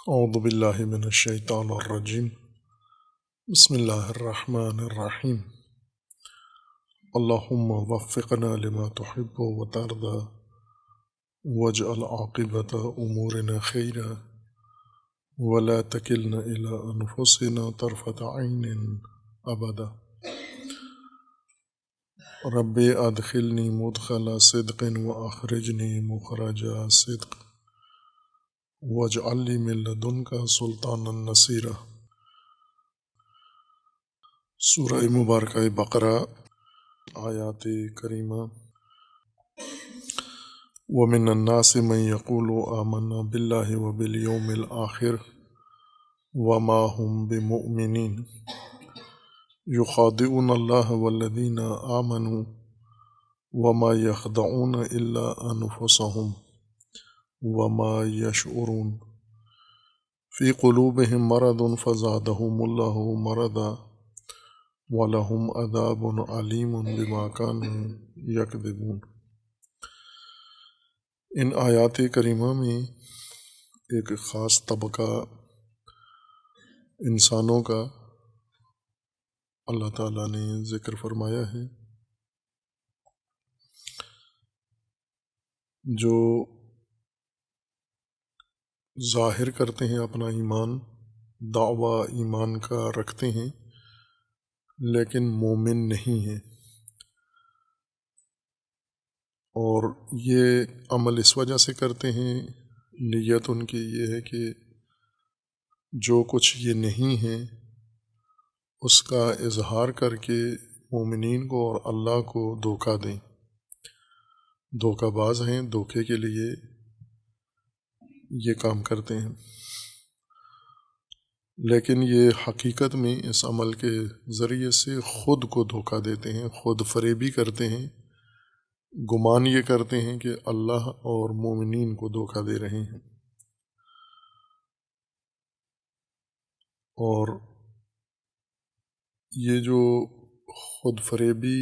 اعوذ باللہ من الشیطان الرجیم بسم اللہ الرحمن الرحیم اللہم وفقنا لما تحب وترضى واجعل عاقبت امورنا خیرا ولا تکلنا الى انفسنا طرفة عین ابدا رب ادخلنی مدخل صدق واخرجنی مخرج صدق واجعل لی من لدنک سلطانا نصیرا۔ سورہ مبارکہ بقرہ آیات کریمہ۔ ومن الناس من یقول آمنا باللہ وبالیوم الآخر وما هم بمؤمنین یخادعون اللہ والذین آمنوا وما یخدعون الا انفسهم وما یشعرون فی قلوبهم مرض فزادهم اللہ مرضا وَلَهُمْ عَذَابٌ عَلِيمٌ بِمَا كَانُوا يَكْذِبُونَ۔ ان آیات کریمہ میں ایک خاص طبقہ انسانوں کا اللہ تعالیٰ نے ذکر فرمایا ہے جو ظاہر کرتے ہیں اپنا ایمان، دعویٰ ایمان کا رکھتے ہیں لیکن مومن نہیں ہیں، اور یہ عمل اس وجہ سے کرتے ہیں، نیت ان کی یہ ہے کہ جو کچھ یہ نہیں ہے اس کا اظہار کر کے مومنین کو اور اللہ کو دھوکہ دیں، دھوکہ باز ہیں، دھوکے کے لیے یہ کام کرتے ہیں، لیکن یہ حقیقت میں اس عمل کے ذریعے سے خود کو دھوکہ دیتے ہیں، خود فریبی کرتے ہیں، گمان یہ کرتے ہیں کہ اللہ اور مومنین کو دھوکہ دے رہے ہیں، اور یہ جو خود فریبی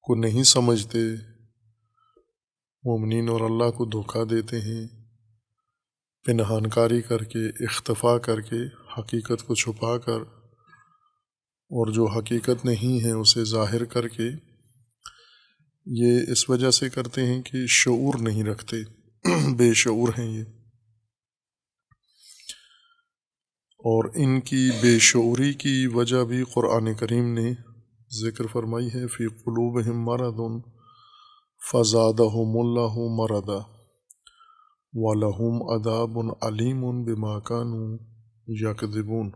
کو نہیں سمجھتے، مومنین اور اللہ کو دھوکہ دیتے ہیں، پنہان کاری کر کے، اختفا کر کے، حقیقت کو چھپا کر، اور جو حقیقت نہیں ہے اسے ظاہر کر کے، یہ اس وجہ سے کرتے ہیں کہ شعور نہیں رکھتے، بے شعور ہیں یہ، اور ان کی بے شعوری کی وجہ بھی قرآن کریم نے ذکر فرمائی ہے، فی قلوبہم مرض فزادہم اللہ مرضا وَلَهُمْ عَذَابٌ عَلِيمٌ بِمَا كَانُوا يَكْذِبُونَ۔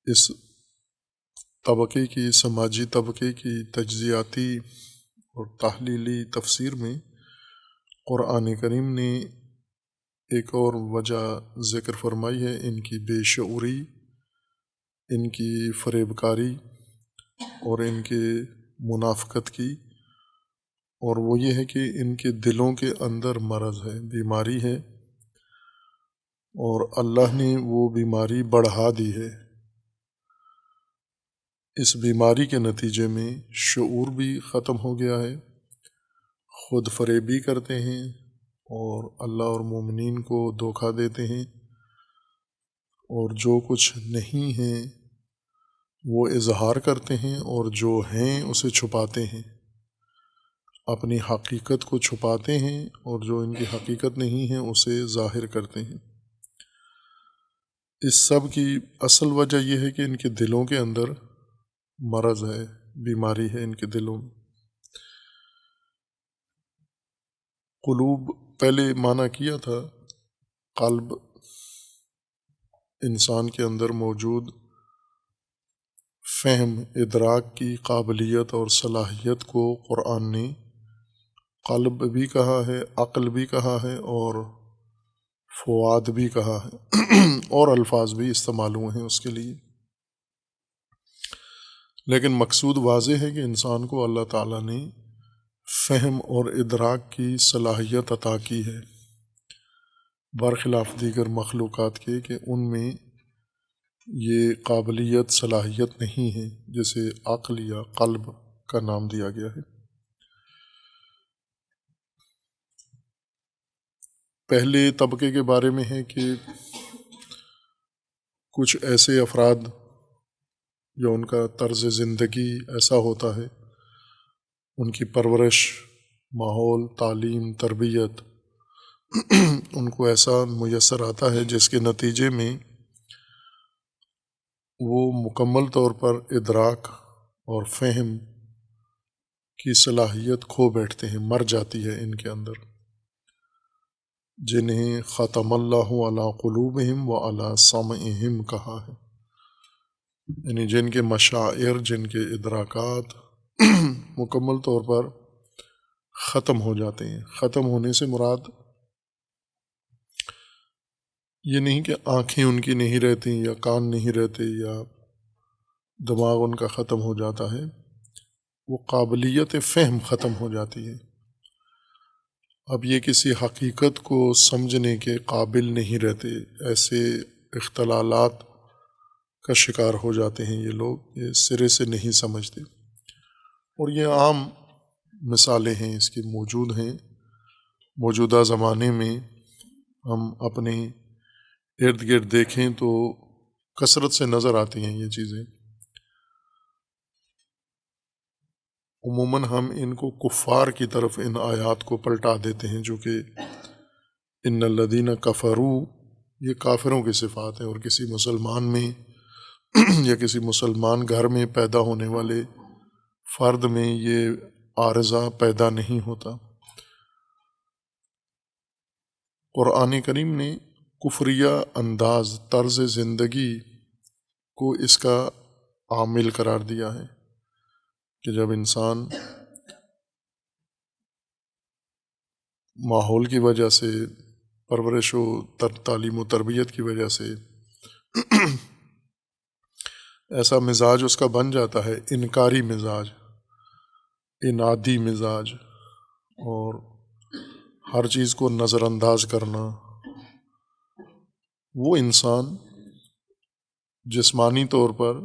اس طبقے کی، سماجی طبقے کی تجزیاتی اور تحلیلی تفسیر میں قرآن کریم نے ایک اور وجہ ذکر فرمائی ہے، ان کی بے شعوری، ان کی فریب کاری اور ان کے منافقت کی، اور وہ یہ ہے کہ ان کے دلوں کے اندر مرض ہے، بیماری ہے، اور اللہ نے وہ بیماری بڑھا دی ہے۔ اس بیماری کے نتیجے میں شعور بھی ختم ہو گیا ہے، خود فریبی کرتے ہیں اور اللہ اور مومنین کو دھوکہ دیتے ہیں، اور جو کچھ نہیں ہیں وہ اظہار کرتے ہیں، اور جو ہیں اسے چھپاتے ہیں، اپنی حقیقت کو چھپاتے ہیں، اور جو ان کی حقیقت نہیں ہے اسے ظاہر کرتے ہیں۔ اس سب کی اصل وجہ یہ ہے کہ ان کے دلوں کے اندر مرض ہے، بیماری ہے ان کے دلوں میں۔ قلوب پہلے معنی کیا تھا، قلب انسان کے اندر موجود فہم، ادراک کی قابلیت اور صلاحیت کو قرآن نے قلب بھی کہا ہے، عقل بھی کہا ہے، اور فؤاد بھی کہا ہے، اور الفاظ بھی استعمال ہوئے ہیں اس کے لیے، لیکن مقصود واضح ہے کہ انسان کو اللہ تعالیٰ نے فہم اور ادراک کی صلاحیت عطا کی ہے، برخلاف دیگر مخلوقات کے کہ ان میں یہ قابلیت، صلاحیت نہیں ہے، جسے عقل یا قلب کا نام دیا گیا ہے۔ پہلے طبقے کے بارے میں ہے کہ کچھ ایسے افراد جو ان کا طرز زندگی ایسا ہوتا ہے، ان کی پرورش، ماحول، تعلیم، تربیت ان کو ایسا میسر آتا ہے جس کے نتیجے میں وہ مکمل طور پر ادراک اور فہم کی صلاحیت کھو بیٹھتے ہیں، مر جاتی ہے ان کے اندر، جنہیں ختم اللہ علی قلوبہم و علی سمعہم کہا ہے، یعنی جن کے مشاعر، جن کے ادراکات مکمل طور پر ختم ہو جاتے ہیں۔ ختم ہونے سے مراد یہ نہیں کہ آنکھیں ان کی نہیں رہتی یا کان نہیں رہتے یا دماغ ان کا ختم ہو جاتا ہے، وہ قابلیت فہم ختم ہو جاتی ہے۔ اب یہ کسی حقیقت کو سمجھنے کے قابل نہیں رہتے، ایسے اختلالات کا شکار ہو جاتے ہیں یہ لوگ، یہ سرے سے نہیں سمجھتے۔ اور یہ عام مثالیں ہیں، اس کی موجود ہیں۔ موجودہ زمانے میں ہم اپنے ارد گرد دیکھیں تو کثرت سے نظر آتی ہیں یہ چیزیں۔ عموماً ہم ان کو کفار کی طرف ان آیات کو پلٹا دیتے ہیں، جو کہ ان الذین کفروا، یہ کافروں کی صفات ہیں، اور کسی مسلمان میں یا کسی مسلمان گھر میں پیدا ہونے والے فرد میں یہ عارضہ پیدا نہیں ہوتا۔ قرآن کریم نے کفریہ انداز طرز زندگی کو اس کا عامل قرار دیا ہے کہ جب انسان ماحول کی وجہ سے، پرورش و تعلیم و تربیت کی وجہ سے ایسا مزاج اس کا بن جاتا ہے، انکاری مزاج، انادی مزاج، اور ہر چیز کو نظر انداز کرنا، وہ انسان جسمانی طور پر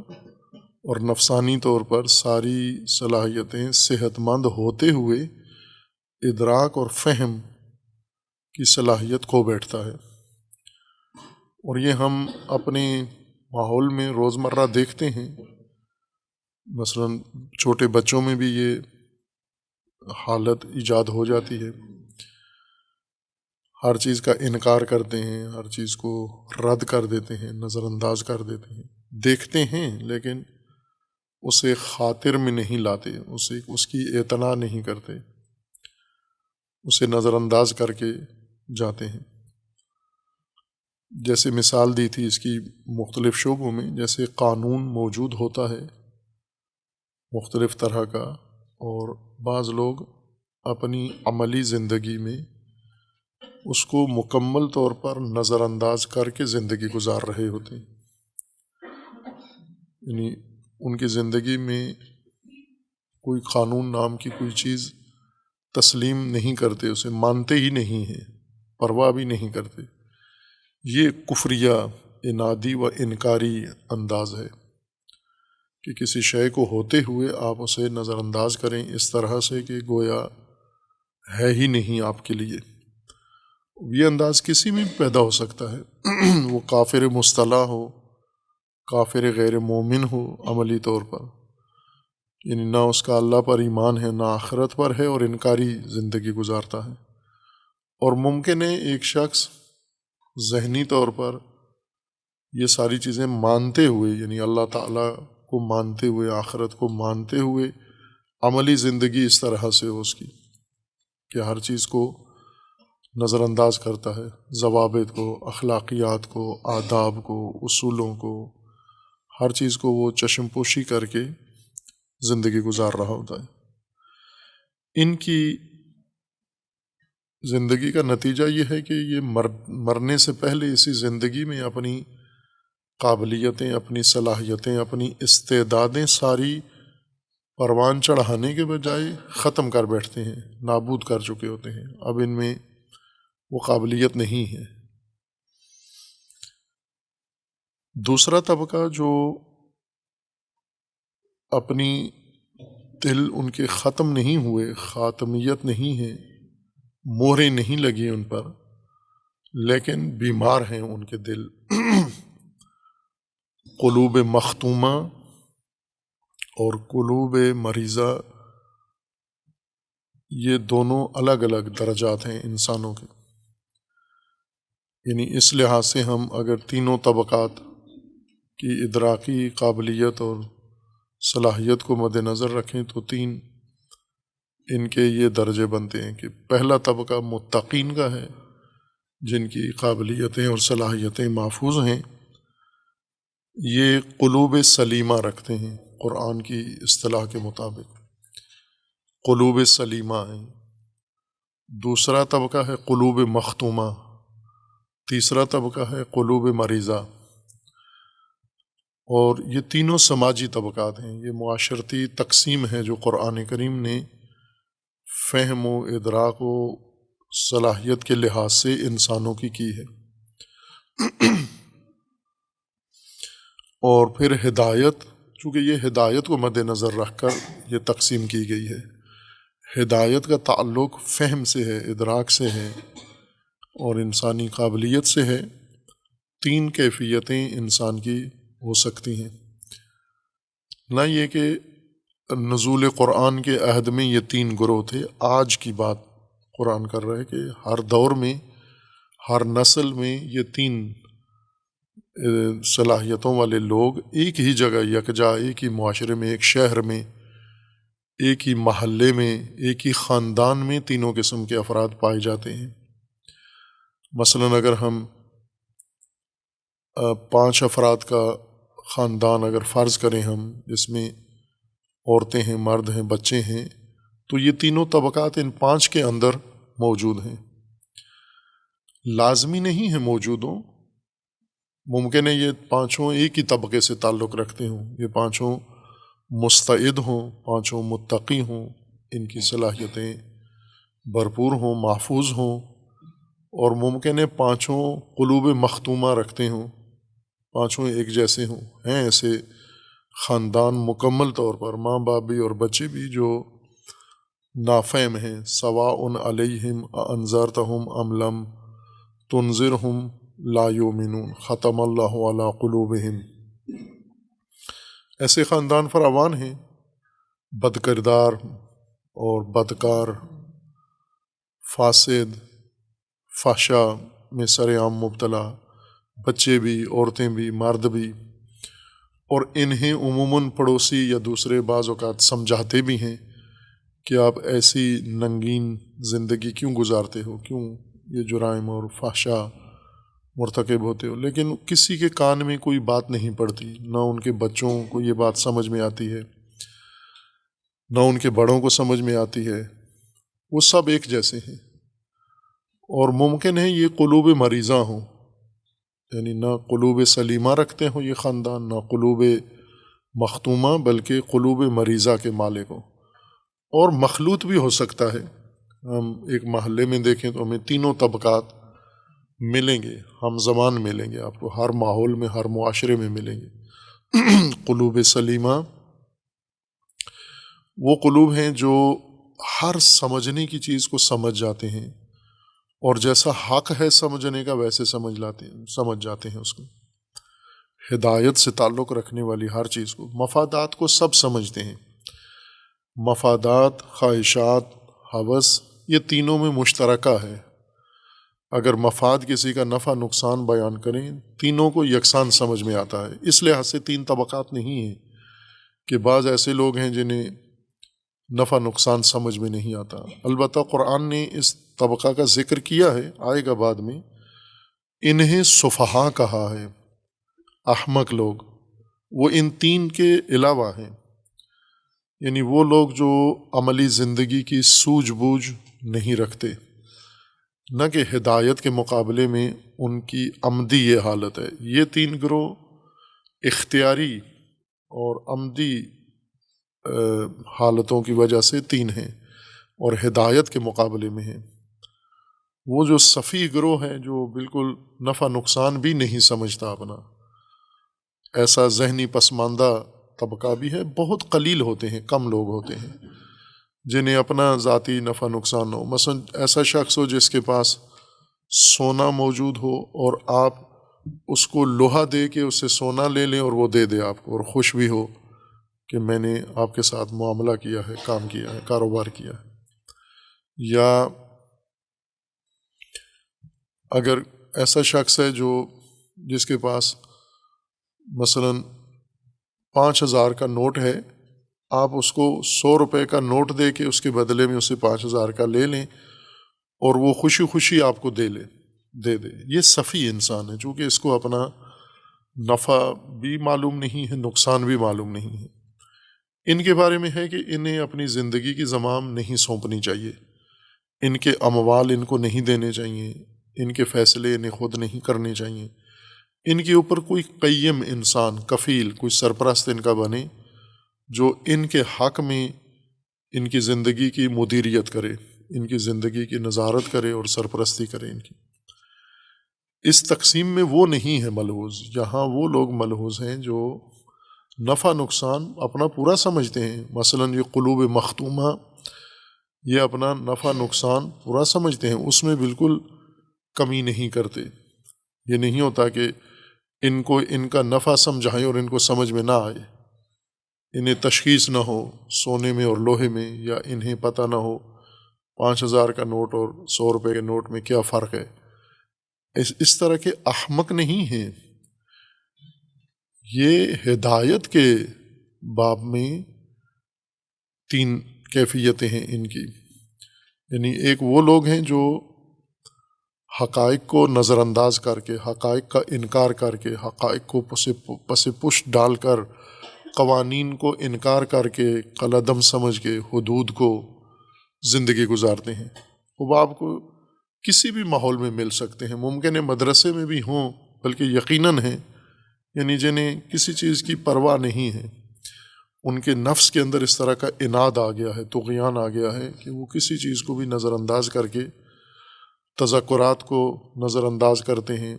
اور نفسانی طور پر ساری صلاحیتیں صحت مند ہوتے ہوئے ادراک اور فہم کی صلاحیت کھو بیٹھتا ہے۔ اور یہ ہم اپنے ماحول میں روزمرہ دیکھتے ہیں، مثلا چھوٹے بچوں میں بھی یہ حالت ایجاد ہو جاتی ہے، ہر چیز کا انکار کرتے ہیں، ہر چیز کو رد کر دیتے ہیں، نظر انداز کر دیتے ہیں، دیکھتے ہیں لیکن اسے خاطر میں نہیں لاتے، اس کی اعتنا نہیں کرتے، اسے نظر انداز کر کے جاتے ہیں۔ جیسے مثال دی تھی اس کی مختلف شعبوں میں، جیسے قانون موجود ہوتا ہے مختلف طرح کا، اور بعض لوگ اپنی عملی زندگی میں اس کو مکمل طور پر نظر انداز کر کے زندگی گزار رہے ہوتے ہیں، یعنی ان کی زندگی میں کوئی قانون نام کی کوئی چیز تسلیم نہیں کرتے، اسے مانتے ہی نہیں ہیں، پرواہ بھی نہیں کرتے۔ یہ کفریہ انادی و انکاری انداز ہے کہ کسی شے کو ہوتے ہوئے آپ اسے نظر انداز کریں اس طرح سے کہ گویا ہے ہی نہیں آپ کے لیے۔ یہ انداز کسی میں بھی پیدا ہو سکتا ہے، وہ کافر مصطلح ہو، کافر غیر مومن ہو، عملی طور پر، یعنی نہ اس کا اللہ پر ایمان ہے، نہ آخرت پر ہے، اور انکاری زندگی گزارتا ہے۔ اور ممکن ہے ایک شخص ذہنی طور پر یہ ساری چیزیں مانتے ہوئے، یعنی اللہ تعالیٰ کو مانتے ہوئے، آخرت کو مانتے ہوئے، عملی زندگی اس طرح سے ہو اس کی کہ ہر چیز کو نظر انداز کرتا ہے، ضوابط کو، اخلاقیات کو، آداب کو، اصولوں کو، ہر چیز کو وہ چشم پوشی کر کے زندگی گزار رہا ہوتا ہے۔ ان کی زندگی کا نتیجہ یہ ہے کہ یہ مرنے سے پہلے اسی زندگی میں اپنی قابلیتیں، اپنی صلاحیتیں، اپنی استعدادیں ساری پروان چڑھانے کے بجائے ختم کر بیٹھتے ہیں، نابود کر چکے ہوتے ہیں، اب ان میں وہ قابلیت نہیں ہے۔ دوسرا طبقہ جو اپنی دل ان کے ختم نہیں ہوئے، خاتمیت نہیں ہے، مہریں نہیں لگی ان پر، لیکن بیمار ہیں ان کے دل۔ قلوب مختومہ اور قلوب مریضہ، یہ دونوں الگ الگ درجات ہیں انسانوں کے۔ یعنی اس لحاظ سے ہم اگر تینوں طبقات کی ادراکی قابلیت اور صلاحیت کو مد نظر رکھیں تو تین ان کے یہ درجے بنتے ہیں کہ پہلا طبقہ متقین کا ہے، جن کی قابلیتیں اور صلاحیتیں محفوظ ہیں، یہ قلوب سلیمہ رکھتے ہیں قرآن کی اصطلاح کے مطابق، قلوب سلیمہ ہیں۔ دوسرا طبقہ ہے قلوب مختومہ، تیسرا طبقہ ہے قلوب مریضہ، اور یہ تینوں سماجی طبقات ہیں۔ یہ معاشرتی تقسیم ہے جو قرآن کریم نے فہم و ادراک و صلاحیت کے لحاظ سے انسانوں کی ہے۔ اور پھر ہدایت، چونکہ یہ ہدایت کو مد نظر رکھ کر یہ تقسیم کی گئی ہے۔ ہدایت کا تعلق فہم سے ہے، ادراک سے ہے اور انسانی قابلیت سے ہے۔ تین کیفیتیں انسان کی ہو سکتی ہیں، نہ یہ کہ نزول قرآن کے عہد میں یہ تین گروہ تھے۔ آج کی بات قرآن کر رہا ہے کہ ہر دور میں، ہر نسل میں یہ تین صلاحیتوں والے لوگ ایک ہی جگہ یکجا، ایک ہی معاشرے میں، ایک شہر میں، ایک ہی محلے میں، ایک ہی خاندان میں تینوں قسم کے افراد پائے جاتے ہیں۔ مثلاً اگر ہم 5 افراد کا خاندان اگر فرض کریں ہم، جس میں عورتیں ہیں، مرد ہیں، بچے ہیں، تو یہ تینوں طبقات ان 5 کے اندر موجود ہیں۔ لازمی نہیں ہے موجود ہوں، ممکن ہے یہ 5 ایک ہی طبقے سے تعلق رکھتے ہوں، یہ 5 مستعد ہوں، 5 متقی ہوں، ان کی صلاحیتیں بھرپور ہوں، محفوظ ہوں، اور ممکن ہے 5 قلوب مختومہ رکھتے ہوں، 5 ایک جیسے ہوں۔ ہیں ایسے خاندان مکمل طور پر، ماں باپ بھی اور بچے بھی، جو نافہم ہیں۔ سواء علیہم انذرتہم ام لم تنذرہم لا یؤمنون ختم اللہ علی قلوبہم۔ ایسے خاندان فراوان ہیں، بد کردار اور بدکار، فاسد، فحشا میں سر عام مبتلا، بچے بھی، عورتیں بھی، مرد بھی، اور انہیں عموماً پڑوسی یا دوسرے بعض اوقات سمجھاتے بھی ہیں کہ آپ ایسی ننگین زندگی کیوں گزارتے ہو، کیوں یہ جرائم اور فحشا مرتکب ہوتے ہو، لیکن کسی کے کان میں کوئی بات نہیں پڑتی، نہ ان کے بچوں کو یہ بات سمجھ میں آتی ہے، نہ ان کے بڑوں کو سمجھ میں آتی ہے، وہ سب ایک جیسے ہیں۔ اور ممکن ہے یہ قلوب مریضہ ہوں، یعنی نہ قلوب سلیمہ رکھتے ہوں یہ خاندان، نہ قلوب مختومہ، بلکہ قلوب مریضہ کے مالک ہوں۔ اور مخلوط بھی ہو سکتا ہے، ہم ایک محلے میں دیکھیں تو ہمیں تینوں طبقات ملیں گے، ہم زمان ملیں گے، آپ کو ہر ماحول میں، ہر معاشرے میں ملیں گے۔ قلوب سلیمہ وہ قلوب ہیں جو ہر سمجھنے کی چیز کو سمجھ جاتے ہیں، اور جیسا حق ہے سمجھنے کا ویسے سمجھ جاتے ہیں اس کو۔ ہدایت سے تعلق رکھنے والی ہر چیز کو، مفادات کو سب سمجھتے ہیں۔ مفادات، خواہشات، ہوس، یہ تینوں میں مشترکہ ہے۔ اگر مفاد کسی کا نفع نقصان بیان کریں، تینوں کو یکساں سمجھ میں آتا ہے۔ اس لحاظ سے 3 طبقات نہیں ہیں کہ بعض ایسے لوگ ہیں جنہیں نفع نقصان سمجھ میں نہیں آتا۔ البتہ قرآن نے اس طبقہ کا ذکر کیا ہے، آئے گا بعد میں، انہیں سفہا کہا ہے، احمق لوگ۔ وہ ان 3 کے علاوہ ہیں، یعنی وہ لوگ جو عملی زندگی کی سوجھ بوجھ نہیں رکھتے، نہ کہ ہدایت کے مقابلے میں ان کی عمدی یہ حالت ہے۔ یہ 3 گروہ اختیاری اور عمدی حالتوں کی وجہ سے 3 ہیں، اور ہدایت کے مقابلے میں ہیں وہ جو صفی گروہ ہیں، جو بالکل نفع نقصان بھی نہیں سمجھتا اپنا۔ ایسا ذہنی پسماندہ طبقہ بھی ہے، بہت قلیل ہوتے ہیں، کم لوگ ہوتے ہیں جنہیں اپنا ذاتی نفع نقصان ہو۔ مثلا ایسا شخص ہو جس کے پاس سونا موجود ہو اور آپ اس کو لوہا دے کے اس سے سونا لے لیں اور وہ دے دے آپ کو، اور خوش بھی ہو کہ میں نے آپ کے ساتھ معاملہ کیا ہے، کام کیا ہے، کاروبار کیا ہے۔ یا اگر ایسا شخص ہے جس کے پاس مثلاً 5,000 کا نوٹ ہے، آپ اس کو 100 روپے کا نوٹ دے کے اس کے بدلے میں اسے 5,000 کا لے لیں اور وہ خوشی خوشی آپ کو دے دے۔ یہ سفی انسان ہے، چونکہ اس کو اپنا نفع بھی معلوم نہیں ہے، نقصان بھی معلوم نہیں ہے۔ ان کے بارے میں ہے کہ انہیں اپنی زندگی کی زمام نہیں سونپنی چاہیے، ان کے اموال ان کو نہیں دینے چاہیے، ان کے فیصلے انہیں خود نہیں کرنے چاہیے۔ ان کے اوپر کوئی قیم انسان، کفیل، کوئی سرپرست ان کا بنے جو ان کے حق میں ان کی زندگی کی مدیریت کرے، ان کی زندگی کی نظارت کرے اور سرپرستی کرے ان کی۔ اس تقسیم میں وہ نہیں ہے ملحوظ، یہاں وہ لوگ ملحوظ ہیں جو نفع نقصان اپنا پورا سمجھتے ہیں۔ مثلاً یہ قلوب مختومہ، یہ اپنا نفع نقصان پورا سمجھتے ہیں، اس میں بالکل کمی نہیں کرتے۔ یہ نہیں ہوتا کہ ان کو ان کا نفع سمجھائیں اور ان کو سمجھ میں نہ آئے، انہیں تشخیص نہ ہو سونے میں اور لوہے میں، یا انہیں پتہ نہ ہو 5,000 کا نوٹ اور 100 روپے کے نوٹ میں کیا فرق ہے۔ اس طرح کے احمق نہیں ہیں۔ یہ ہدایت کے باب میں 3 کیفیتیں ہیں ان کی، یعنی ایک وہ لوگ ہیں جو حقائق کو نظر انداز کر کے، حقائق کا انکار کر کے، حقائق کو پس پشت ڈال کر، قوانین کو انکار کر کے، قلعدم سمجھ کے، حدود کو زندگی گزارتے ہیں۔ وہ آپ کو کسی بھی ماحول میں مل سکتے ہیں، ممکن ہے مدرسے میں بھی ہوں، بلکہ یقیناً ہیں، یعنی جنہیں کسی چیز کی پرواہ نہیں ہے، ان کے نفس کے اندر اس طرح کا عناد آ گیا ہے، طغیان آ گیا ہے کہ وہ کسی چیز کو بھی نظر انداز کر کے تذکرات کو نظر انداز کرتے ہیں۔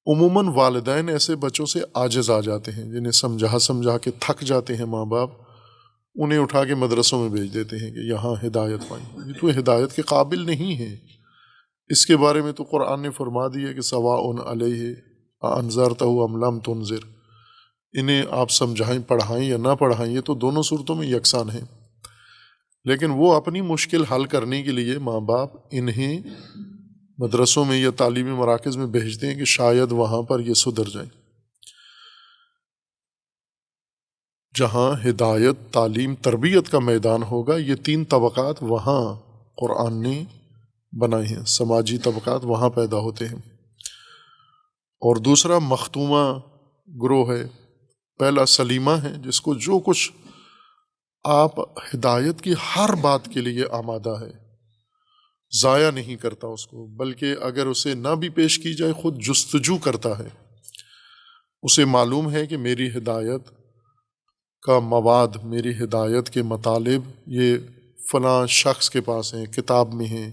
عموماً والدین ایسے بچوں سے عاجز آ جاتے ہیں، جنہیں سمجھا کے تھک جاتے ہیں ماں باپ، انہیں اٹھا کے مدرسوں میں بھیج دیتے ہیں کہ یہاں ہدایت پائیں۔ یہ تو ہدایت کے قابل نہیں ہے۔ اس کے بارے میں تو قرآن نے فرما دیا کہ سواء علیہ انذرتہ ام لم تنذر، انہیں آپ سمجھائیں، پڑھائیں یا نہ پڑھائیں، یہ تو دونوں صورتوں میں یکساں ہیں۔ لیکن وہ اپنی مشکل حل کرنے کے لیے ماں باپ انہیں مدرسوں میں یا تعلیمی مراکز میں بھیجتے ہیں کہ شاید وہاں پر یہ سدھر جائیں۔ جہاں ہدایت، تعلیم، تربیت کا میدان ہوگا، یہ 3 طبقات وہاں قرآن نے بنائے ہیں، سماجی طبقات وہاں پیدا ہوتے ہیں۔ اور دوسرا مختومہ گروہ ہے، پہلا سلیمہ ہے، جس کو جو کچھ آپ ہدایت کی ہر بات کے لیے آمادہ ہے، ضائع نہیں کرتا اس کو، بلکہ اگر اسے نہ بھی پیش کی جائے خود جستجو کرتا ہے۔ اسے معلوم ہے کہ میری ہدایت کا مواد، میری ہدایت کے مطالب یہ فلاں شخص کے پاس ہیں، کتاب میں ہیں،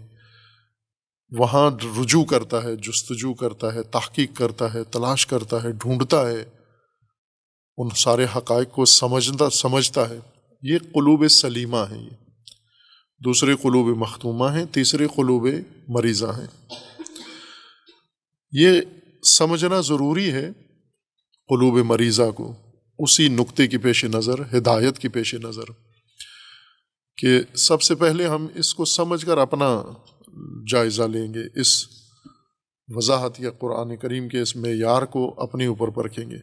وہاں رجوع کرتا ہے، جستجو کرتا ہے، تحقیق کرتا ہے، تلاش کرتا ہے، ڈھونڈتا ہے، ان سارے حقائق کو سمجھتا ہے۔ یہ قلوب سلیمہ ہیں، یہ دوسرے قلوب مختومہ ہیں، تیسرے قلوب مریضہ ہیں۔ یہ سمجھنا ضروری ہے قلوب مریضہ کو، اسی نقطے کی پیش نظر، ہدایت کی پیش نظر، کہ سب سے پہلے ہم اس کو سمجھ کر اپنا جائزہ لیں گے، اس وضاحت یا قرآن کریم کے اس معیار کو اپنے اوپر پرکھیں گے،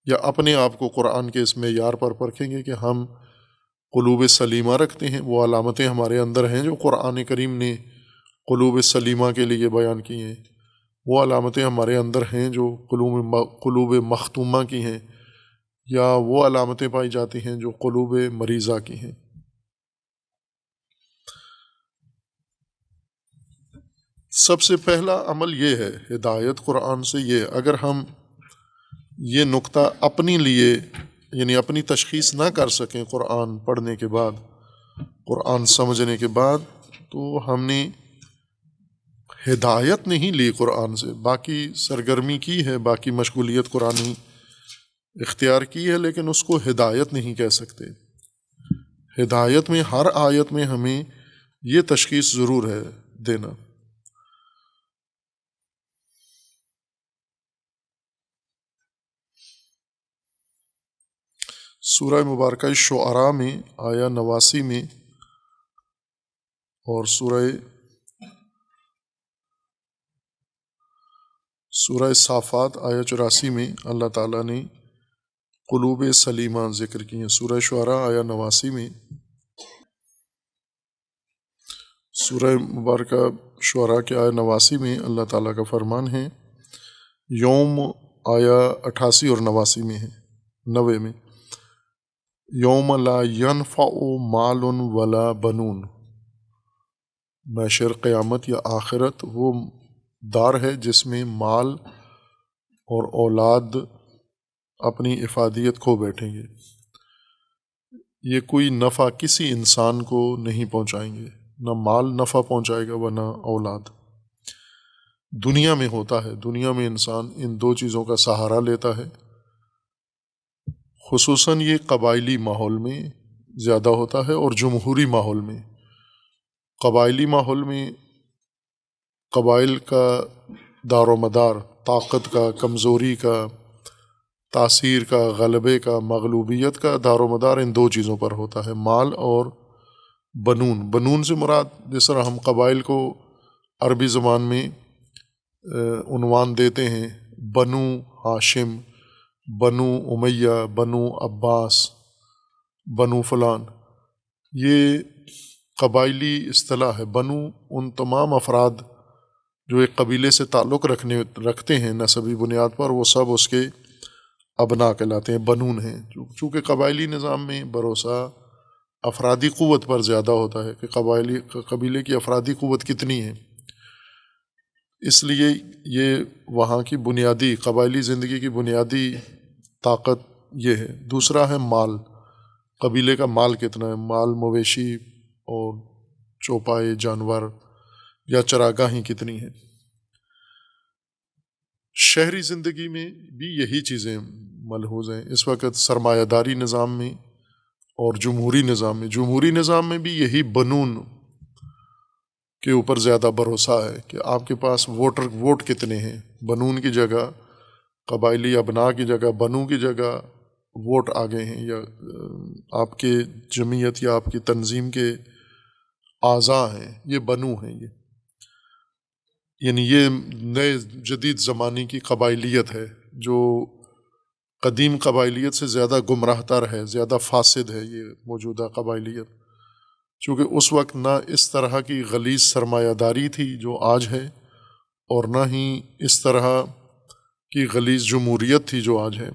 یا اپنے آپ کو قرآن کے اس معیار پر پرکھیں گے کہ ہم قلوب سلیمہ رکھتے ہیں۔ وہ علامتیں ہمارے اندر ہیں جو قرآن کریم نے قلوب سلیمہ کے لیے بیان کی ہیں، وہ علامتیں ہمارے اندر ہیں جو قلوب مختومہ کی ہیں، یا وہ علامتیں پائی جاتی ہیں جو قلوب مریضہ کی ہیں۔ سب سے پہلا عمل یہ ہے ہدایت قرآن سے، یہ اگر ہم یہ نقطہ اپنی لیے یعنی اپنی تشخیص نہ کر سکیں قرآن پڑھنے کے بعد، قرآن سمجھنے کے بعد، تو ہم نے ہدایت نہیں لی قرآن سے، باقی سرگرمی کی ہے، باقی مشغولیت قرآنی اختیار کی ہے، لیکن اس کو ہدایت نہیں کہہ سکتے۔ ہدایت میں ہر آیت میں ہمیں یہ تشخیص ضرور ہے دینا سورہ مبارکہ شعراء میں آیا 89 میں اور سورہ صافات آیا 84 میں اللہ تعالیٰ نے قلوب سلیمہ ذکر کی ہیں۔ سورہ شعراء آیا 89 میں، سورہ مبارکہ شعراء کے آیا 89 میں اللہ تعالیٰ کا فرمان ہے، یوم آیا 88 اور 89 میں ہے، 90 میں، یوم لا ینفع مال ولا بنون، محشر قیامت یا آخرت وہ دار ہے جس میں مال اور اولاد اپنی افادیت کھو بیٹھیں گے، یہ کوئی نفع کسی انسان کو نہیں پہنچائیں گے، نہ مال نفع پہنچائے گا ورنہ اولاد۔ دنیا میں ہوتا ہے، دنیا میں انسان ان دو چیزوں کا سہارا لیتا ہے، خصوصاً یہ قبائلی ماحول میں زیادہ ہوتا ہے اور جمہوری ماحول میں۔ قبائلی ماحول میں قبائل کا دار و مدار، طاقت کا، کمزوری کا، تاثیر کا، غلبے کا، مغلوبیت کا دار و مدار ان دو چیزوں پر ہوتا ہے، مال اور بنون۔ بنون سے مراد جس طرح ہم قبائل کو عربی زبان میں عنوان دیتے ہیں، بنو ہاشم، بنو امیہ، بنو عباس، بنو فلان، یہ قبائلی اصطلاح ہے۔ بنو ان تمام افراد جو ایک قبیلے سے تعلق رکھتے ہیں نسبی بنیاد پر، وہ سب اس کے ابناء کہلاتے ہیں، بنون ہیں۔ چونکہ قبائلی نظام میں بھروسہ افرادی قوت پر زیادہ ہوتا ہے کہ قبیلے کی افرادی قوت کتنی ہے، اس لیے یہ وہاں کی بنیادی قبائلی زندگی کی بنیادی طاقت یہ ہے۔ دوسرا ہے مال، قبیلے کا مال کتنا ہے، مال مویشی اور چوپائے جانور یا چراگاہیں کتنی ہیں۔ شہری زندگی میں بھی یہی چیزیں ملحوظ ہیں اس وقت، سرمایہ داری نظام میں اور جمہوری نظام میں۔ جمہوری نظام میں بھی یہی بنون کے اوپر زیادہ بھروسہ ہے کہ آپ کے پاس ووٹ کتنے ہیں، بنون کی جگہ، قبائلی ابناء کی جگہ، بنو کی جگہ ووٹ آگے ہیں، یا آپ کے جمعیت یا آپ کی تنظیم کے اعضاء ہیں، یہ بنو ہیں۔ یعنی یہ نئے جدید زمانے کی قبائلیت ہے جو قدیم قبائلیت سے زیادہ گمراہ تر ہے، زیادہ فاسد ہے یہ موجودہ قبائلیت، چونکہ اس وقت نہ اس طرح کی غلیظ سرمایہ داری تھی جو آج ہے، اور نہ ہی اس طرح کی غلیظ جمہوریت تھی جو آج ہے۔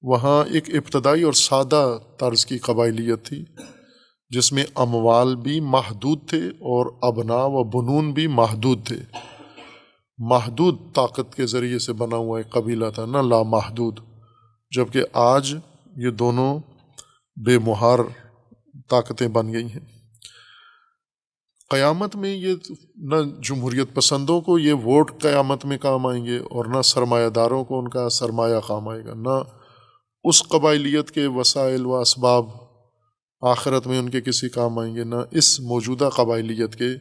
وہاں ایک ابتدائی اور سادہ طرز کی قبائلیت تھی جس میں اموال بھی محدود تھے اور ابناء و بنون بھی محدود تھے۔ محدود طاقت کے ذریعے سے بنا ہوا ایک قبیلہ تھا، نہ لامحدود، جبکہ آج یہ دونوں بے مہار طاقتیں بن گئی ہیں۔ قیامت میں یہ نہ جمہوریت پسندوں کو یہ ووٹ قیامت میں کام آئیں گے، اور نہ سرمایہ داروں کو ان کا سرمایہ کام آئے گا، نہ اس قبائلیت کے وسائل و اسباب آخرت میں ان کے کسی کام آئیں گے، نہ اس موجودہ قبائلیت کے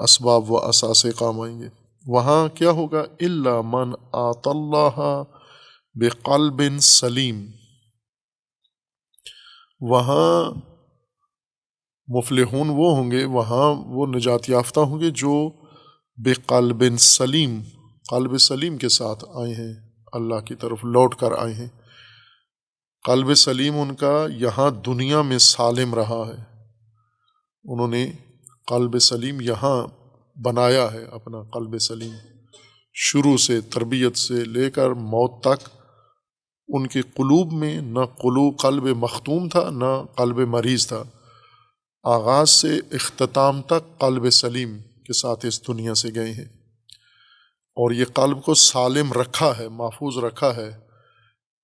اسباب و اثاثے کام آئیں گے۔ وہاں کیا ہوگا؟ الا من آتی اللہ بقلب سلیم، وہاں مفلحون وہ ہوں گے، وہاں وہ نجات یافتہ ہوں گے جو بقلب سلیم، قلب سلیم کے ساتھ آئے ہیں، اللہ کی طرف لوٹ کر آئے ہیں۔ قلب سلیم ان کا یہاں دنیا میں سالم رہا ہے، انہوں نے قلب سلیم یہاں بنایا ہے، اپنا قلب سلیم شروع سے، تربیت سے لے کر موت تک ان کے قلوب میں نہ قلب مختوم تھا نہ قلب مریض تھا، آغاز سے اختتام تک قلب سلیم کے ساتھ اس دنیا سے گئے ہیں، اور یہ قلب کو سالم رکھا ہے، محفوظ رکھا ہے۔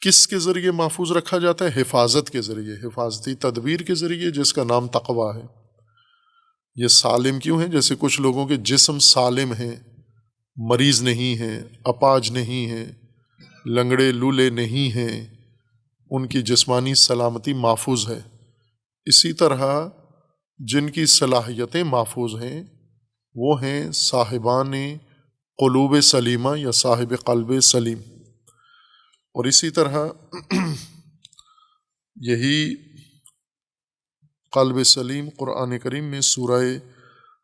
کس کے ذریعے محفوظ رکھا جاتا ہے؟ حفاظت کے ذریعے، حفاظتی تدبیر کے ذریعے، جس کا نام تقویٰ ہے۔ یہ سالم کیوں ہیں؟ جیسے کچھ لوگوں کے جسم سالم ہیں، مریض نہیں ہیں، اپاج نہیں ہیں، لنگڑے لولے نہیں ہیں، ان کی جسمانی سلامتی محفوظ ہے۔ اسی طرح جن کی صلاحیتیں محفوظ ہیں وہ ہیں صاحبان قلوب سلیمہ یا صاحب قلب سلیم۔ اور اسی طرح یہی قلب سلیم قرآن کریم میں سورہ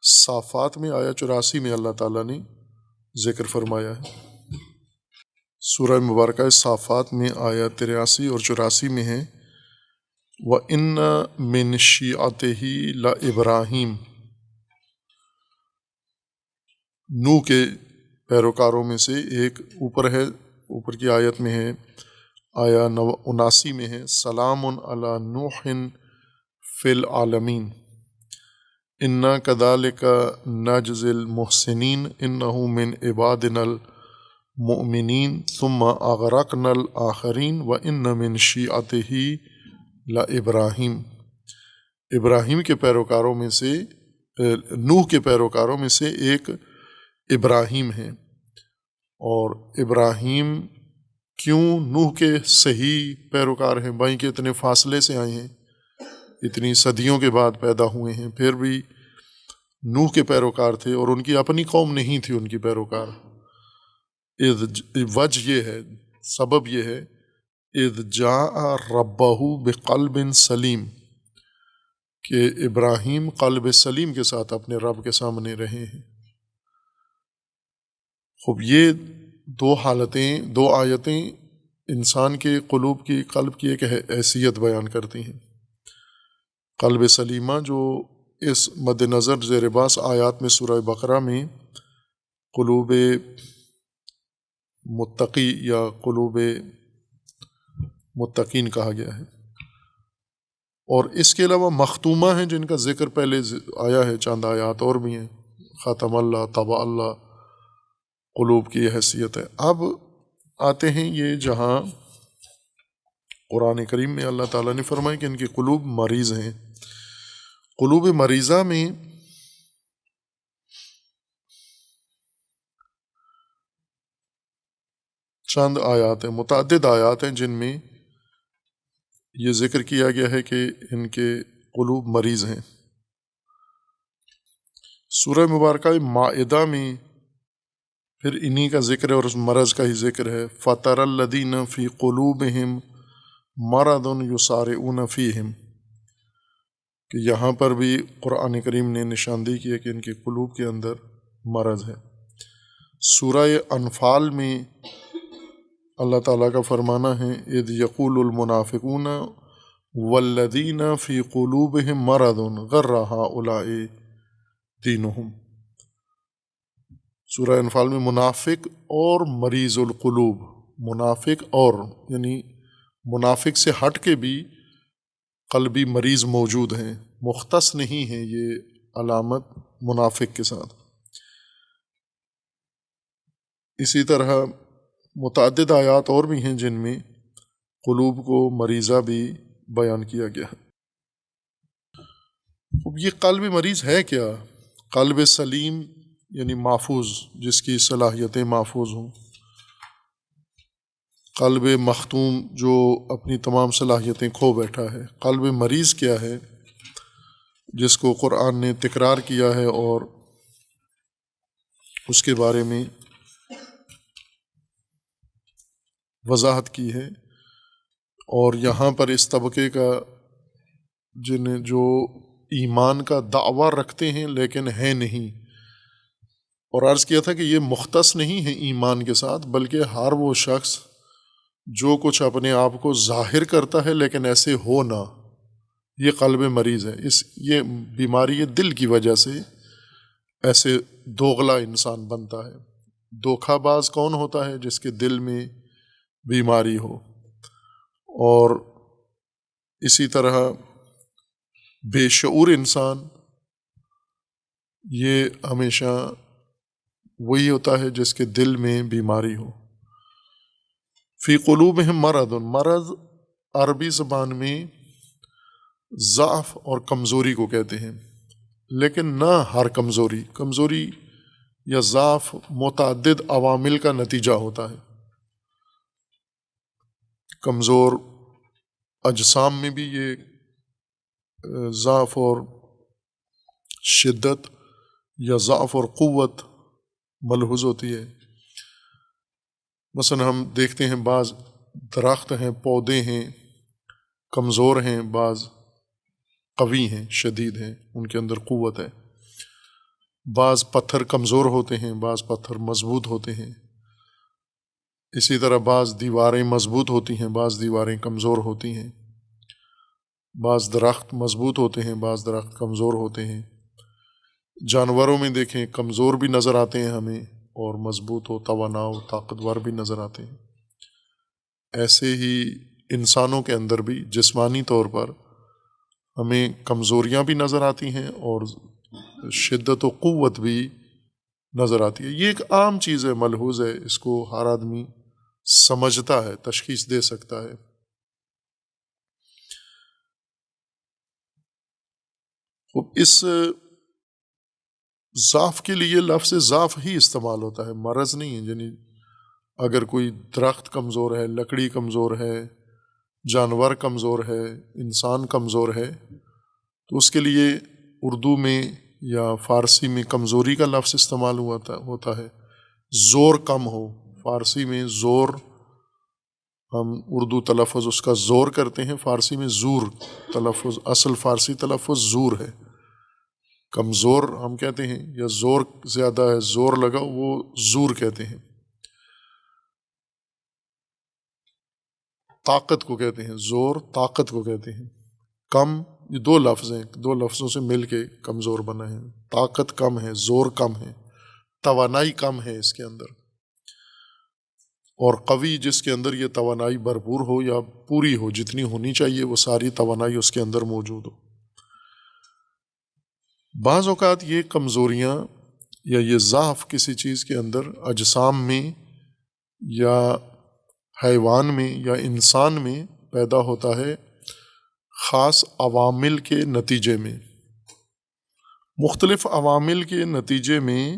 صافات میں آیا 84 میں اللہ تعالیٰ نے ذکر فرمایا ہے۔ سورہ مبارکہ صافات میں آیا 83 اور 84 میں ہے وَإِنَّ مِن شِیعَتِهِ لَإِبْرَاہِیم، نوح کے پیروکاروں میں سے ایک اوپر ہے، اوپر کی آیت میں ہے، آیا 79 میں ہے، سلام علی نوح فی العالمین انا کذالک نجزی المحسنین انہ من عبادنا المؤمنین ثم اغرقنا الآخرین وان من شیعتہ لابراہیم۔ ابراہیم کے پیروکاروں میں سے نوح کے پیروکاروں میں سے ایک ابراہیم ہے، اور ابراہیم کیوں نوح کے صحیح پیروکار ہیں؟ بھائی کہ اتنے فاصلے سے آئے ہیں، اتنی صدیوں کے بعد پیدا ہوئے ہیں، پھر بھی نوح کے پیروکار تھے، اور ان کی اپنی قوم نہیں تھی ان کی پیروکار۔ وجہ یہ ہے، سبب یہ ہے، اذ جاء ربہ بقلب سلیم، کہ ابراہیم قلب سلیم کے ساتھ اپنے رب کے سامنے رہے ہیں۔ خوب یہ دو حالتیں، دو آیتیں انسان کے قلوب کی، قلب کی ایک حیثیت بیان کرتی ہیں۔ قلب سلیمہ جو اس مد نظر زیر باس آیات میں سورہ بقرہ میں قلوب متقی یا قلوب متقین کہا گیا ہے، اور اس کے علاوہ مختومہ ہیں جن کا ذکر پہلے آیا ہے، چند آیات اور بھی ہیں، ختم اللہ، طبع اللہ، قلوب کی یہ حیثیت ہے۔ اب آتے ہیں یہ جہاں قرآن کریم میں اللہ تعالیٰ نے فرمایا کہ ان کی قلوب مریض ہیں۔ قلوب مریضہ میں چند آیات ہیں، متعدد آیات ہیں جن میں یہ ذکر کیا گیا ہے کہ ان کے قلوب مریض ہیں۔ سورہ مبارکہ مائدہ میں پھر انہی کا ذکر ہے اور اس مرض کا ہی ذکر ہے، فَتَرَى الَّذِينَ فِي قُلُوبِهِمْ مَرَضٌ يُسَارِعُونَ فِيهِمْ، کہ یہاں پر بھی قرآن کریم نے نشاندہی کی ہے کہ ان کے قلوب کے اندر مرض ہے۔ سورہ انفال میں اللہ تعالیٰ کا فرمانا ہے اذ یقول المنافقون والذین فی قلوبہم مرض غر ہؤلاء دینہم۔ سورہ انفال میں منافق اور مریض القلوب، منافق اور یعنی منافق سے ہٹ کے بھی قلبی مریض موجود ہیں، مختص نہیں ہیں یہ علامت منافق کے ساتھ۔ اسی طرح متعدد آیات اور بھی ہیں جن میں قلوب کو مریضہ بھی بیان کیا گیا ہے۔ اب یہ قلب مریض ہے کیا؟ قلب سلیم یعنی محفوظ، جس کی صلاحیتیں محفوظ ہوں، قلب مختوم جو اپنی تمام صلاحیتیں کھو بیٹھا ہے۔ قلب مریض کیا ہے؟ جس کو قرآن نے تکرار کیا ہے اور اس کے بارے میں وضاحت کی ہے، اور یہاں پر اس طبقے کا جو ایمان کا دعویٰ رکھتے ہیں لیکن ہے نہیں، اور عرض کیا تھا کہ یہ مختص نہیں ہے ایمان کے ساتھ، بلکہ ہر وہ شخص جو کچھ اپنے آپ کو ظاہر کرتا ہے لیکن ایسے ہو نہ، یہ قلب مریض ہے۔ یہ بیماری دل کی وجہ سے ایسے دوغلا انسان بنتا ہے۔ دھوکہ باز کون ہوتا ہے؟ جس کے دل میں بیماری ہو، اور اسی طرح بے شعور انسان یہ ہمیشہ وہی ہوتا ہے جس کے دل میں بیماری ہو۔ فی قلوبہم مرض، مرض عربی زبان میں ضعف اور کمزوری کو کہتے ہیں، لیکن نہ ہر کمزوری یا ضعف متعدد عوامل کا نتیجہ ہوتا ہے۔ کمزور اجسام میں بھی یہ ضعف اور شدت یا ضعف اور قوت ملحوظ ہوتی ہے۔ مثلا ہم دیکھتے ہیں بعض درخت ہیں، پودے ہیں، کمزور ہیں، بعض قوی ہیں، شدید ہیں، ان کے اندر قوت ہے۔ بعض پتھر کمزور ہوتے ہیں، بعض پتھر مضبوط ہوتے ہیں۔ اسی طرح بعض دیواریں مضبوط ہوتی ہیں، بعض دیواریں کمزور ہوتی ہیں۔ بعض درخت مضبوط ہوتے ہیں، بعض درخت کمزور ہوتے ہیں۔ جانوروں میں دیکھیں کمزور بھی نظر آتے ہیں ہمیں، اور مضبوط و توانا و طاقتور بھی نظر آتے ہیں۔ ایسے ہی انسانوں کے اندر بھی جسمانی طور پر ہمیں کمزوریاں بھی نظر آتی ہیں اور شدت و قوت بھی نظر آتی ہے۔ یہ ایک عام چیز ہے، ملحوظ ہے، اس کو ہر آدمی سمجھتا ہے، تشخیص دے سکتا ہے۔ اس ضعف کے لیے لفظ ضعف ہی استعمال ہوتا ہے، مرض نہیں ہے۔ یعنی اگر کوئی درخت کمزور ہے، لکڑی کمزور ہے، جانور کمزور ہے، انسان کمزور ہے، تو اس کے لیے اردو میں یا فارسی میں کمزوری کا لفظ استعمال ہوتا ہے۔ زور کم ہو، فارسی میں زور، ہم اردو تلفظ اس کا زور کرتے ہیں، فارسی میں زور تلفظ، اصل فارسی تلفظ زور ہے۔ کمزور ہم کہتے ہیں، یا زور زیادہ ہے، زور لگا، وہ زور کہتے ہیں۔ طاقت کو کہتے ہیں، زور طاقت کو کہتے ہیں۔ کم، یہ دو لفظ ہیں، دو لفظوں سے مل کے کمزور بنا ہے۔ طاقت کم ہے، زور کم ہے، توانائی کم ہے اس کے اندر۔ اور قوی جس کے اندر یہ توانائی بھرپور ہو یا پوری ہو، جتنی ہونی چاہیے وہ ساری توانائی اس کے اندر موجود ہو۔ بعض اوقات یہ کمزوریاں یا یہ ضعف کسی چیز کے اندر اجسام میں یا حیوان میں یا انسان میں پیدا ہوتا ہے خاص عوامل کے نتیجے میں۔ مختلف عوامل کے نتیجے میں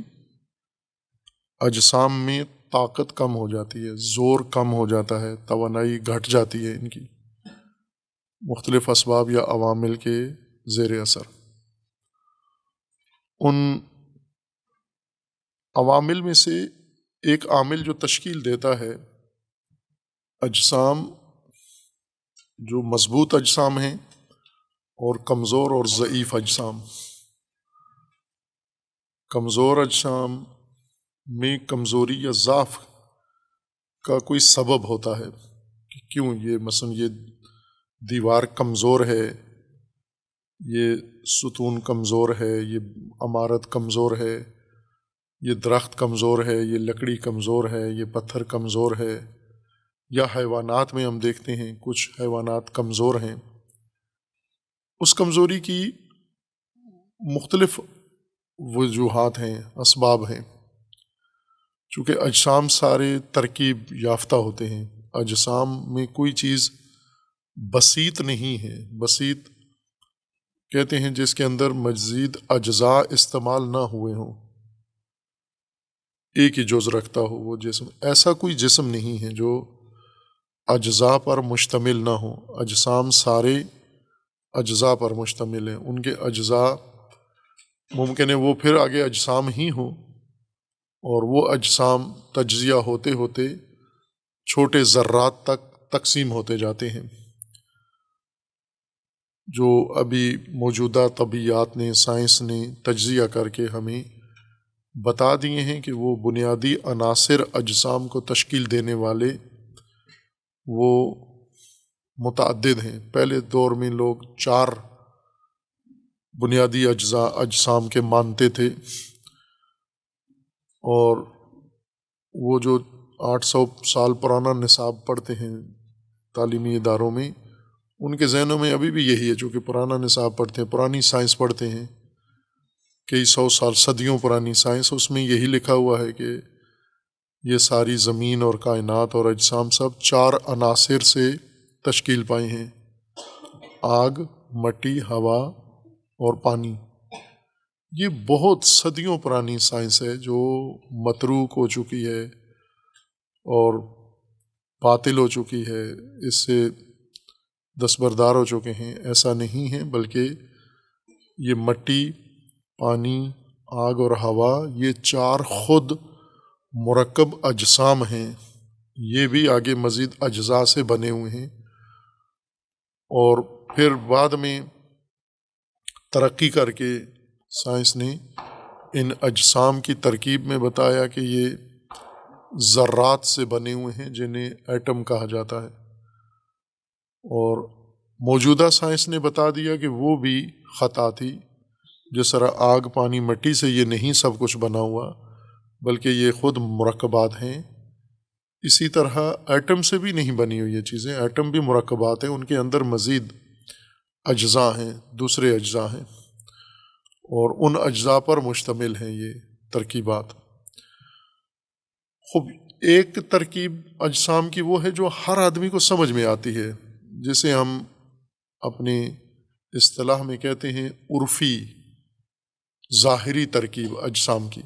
اجسام میں طاقت کم ہو جاتی ہے، زور کم ہو جاتا ہے، توانائی گھٹ جاتی ہے ان کی، مختلف اسباب یا عوامل کے زیر اثر۔ ان عوامل میں سے ایک عامل جو تشکیل دیتا ہے اجسام، جو مضبوط اجسام ہیں اور کمزور اور ضعیف اجسام۔ کمزور اجسام میں کمزوری یا ضعف کا کوئی سبب ہوتا ہے کہ کیوں یہ مثلا یہ دیوار کمزور ہے، یہ ستون کمزور ہے، یہ عمارت کمزور ہے، یہ درخت کمزور ہے، یہ لکڑی کمزور ہے، یہ پتھر کمزور ہے۔ یا حیوانات میں ہم دیکھتے ہیں کچھ حیوانات کمزور ہیں۔ اس کمزوری کی مختلف وجوہات ہیں، اسباب ہیں۔ چونکہ اجسام سارے ترکیب یافتہ ہوتے ہیں، اجسام میں کوئی چیز بسیط نہیں ہے۔ بسیط کہتے ہیں جس کے اندر مزید اجزاء استعمال نہ ہوئے ہوں، ایک ہی جز رکھتا ہو وہ جسم۔ ایسا کوئی جسم نہیں ہے جو اجزاء پر مشتمل نہ ہو۔ اجسام سارے اجزاء پر مشتمل ہیں، ان کے اجزاء ممکن ہے وہ پھر آگے اجسام ہی ہوں، اور وہ اجسام تجزیہ ہوتے ہوتے چھوٹے ذرات تک تقسیم ہوتے جاتے ہیں، جو ابھی موجودہ طبیعیات نے، سائنس نے تجزیہ کر کے ہمیں بتا دیے ہیں کہ وہ بنیادی عناصر اجسام کو تشکیل دینے والے وہ متعدد ہیں۔ پہلے دور میں لوگ 4 بنیادی اجزاء اجسام کے مانتے تھے، اور وہ جو 800 سال پرانا نصاب پڑھتے ہیں تعلیمی اداروں میں، ان کے ذہنوں میں ابھی بھی یہی ہے، چونکہ پرانا نصاب پڑھتے ہیں، پرانی سائنس پڑھتے ہیں، کئی 100 سال، صدیوں پرانی سائنس، اس میں یہی لکھا ہوا ہے کہ یہ ساری زمین اور کائنات اور اجسام سب 4 عناصر سے تشکیل پائے ہیں: آگ، مٹی، ہوا اور پانی۔ یہ بہت صدیوں پرانی سائنس ہے جو متروک ہو چکی ہے اور باطل ہو چکی ہے، اس سے دستبردار ہو چکے ہیں۔ ایسا نہیں ہے، بلکہ یہ مٹی، پانی، آگ اور ہوا، یہ 4 خود مرکب اجسام ہیں، یہ بھی آگے مزید اجزاء سے بنے ہوئے ہیں، اور پھر بعد میں ترقی کر کے سائنس نے ان اجسام کی ترکیب میں بتایا کہ یہ ذرات سے بنے ہوئے ہیں جنہیں ایٹم کہا جاتا ہے، اور موجودہ سائنس نے بتا دیا کہ وہ بھی خطا تھی۔ جس طرح آگ پانی مٹی سے یہ نہیں سب کچھ بنا ہوا، بلکہ یہ خود مرکبات ہیں، اسی طرح ایٹم سے بھی نہیں بنی ہوئی یہ چیزیں، ایٹم بھی مرکبات ہیں، ان کے اندر مزید اجزاء ہیں، دوسرے اجزاء ہیں، اور ان اجزاء پر مشتمل ہیں یہ ترکیبات۔ خوب ایک ترکیب اجسام کی وہ ہے جو ہر آدمی کو سمجھ میں آتی ہے، جسے ہم اپنی اصطلاح میں کہتے ہیں عرفی ظاہری ترکیب اجسام کی۔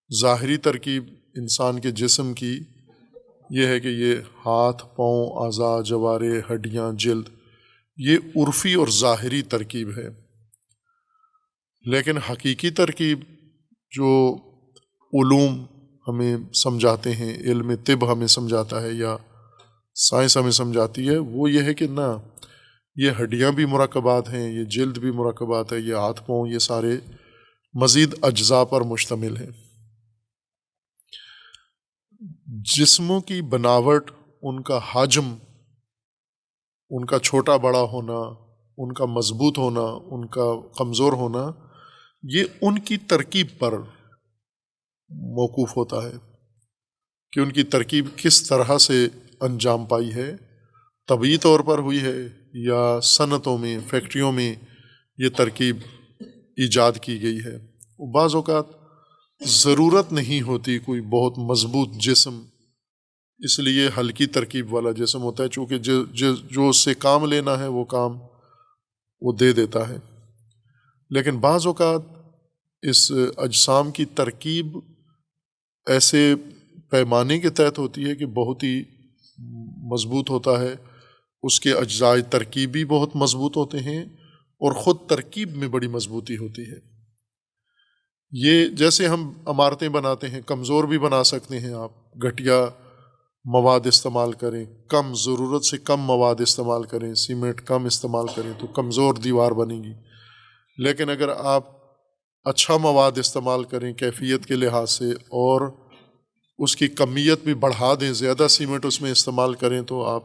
ظاہری ترکیب انسان کے جسم کی یہ ہے کہ یہ ہاتھ، پاؤں، اعضاء، جوارے، ہڈیاں، جلد، یہ عرفی اور ظاہری ترکیب ہے۔ لیکن حقیقی ترکیب جو علوم ہمیں سمجھاتے ہیں، علم طب ہمیں سمجھاتا ہے یا سائنس ہمیں سمجھاتی ہے، وہ یہ ہے کہ نہ، یہ ہڈیاں بھی مرکبات ہیں، یہ جلد بھی مرکبات ہے، یہ ہاتھ پاؤں، یہ سارے مزید اجزاء پر مشتمل ہیں۔ جسموں کی بناوٹ، ان کا حجم، ان کا چھوٹا بڑا ہونا، ان کا مضبوط ہونا، ان کا کمزور ہونا، یہ ان کی ترکیب پر موقوف ہوتا ہے کہ ان کی ترکیب کس طرح سے انجام پائی ہے، طبیعی طور پر ہوئی ہے یا صنعتوں میں، فیکٹریوں میں یہ ترکیب ایجاد کی گئی ہے۔ بعض اوقات ضرورت نہیں ہوتی کوئی بہت مضبوط جسم، اس لیے ہلکی ترکیب والا جسم ہوتا ہے، چونکہ جو اس سے کام لینا ہے وہ کام وہ دے دیتا ہے۔ لیکن بعض اوقات اس اجسام کی ترکیب ایسے پیمانے کے تحت ہوتی ہے کہ بہت ہی مضبوط ہوتا ہے، اس کے اجزاء ترکیبی بہت مضبوط ہوتے ہیں اور خود ترکیب میں بڑی مضبوطی ہوتی ہے۔ یہ جیسے ہم عمارتیں بناتے ہیں، کمزور بھی بنا سکتے ہیں، آپ گھٹیا مواد استعمال کریں، کم ضرورت سے کم مواد استعمال کریں، سیمنٹ کم استعمال کریں تو کمزور دیوار بنے گی۔ لیکن اگر آپ اچھا مواد استعمال کریں کیفیت کے لحاظ سے اور اس کی کمیت بھی بڑھا دیں، زیادہ سیمنٹ اس میں استعمال کریں، تو آپ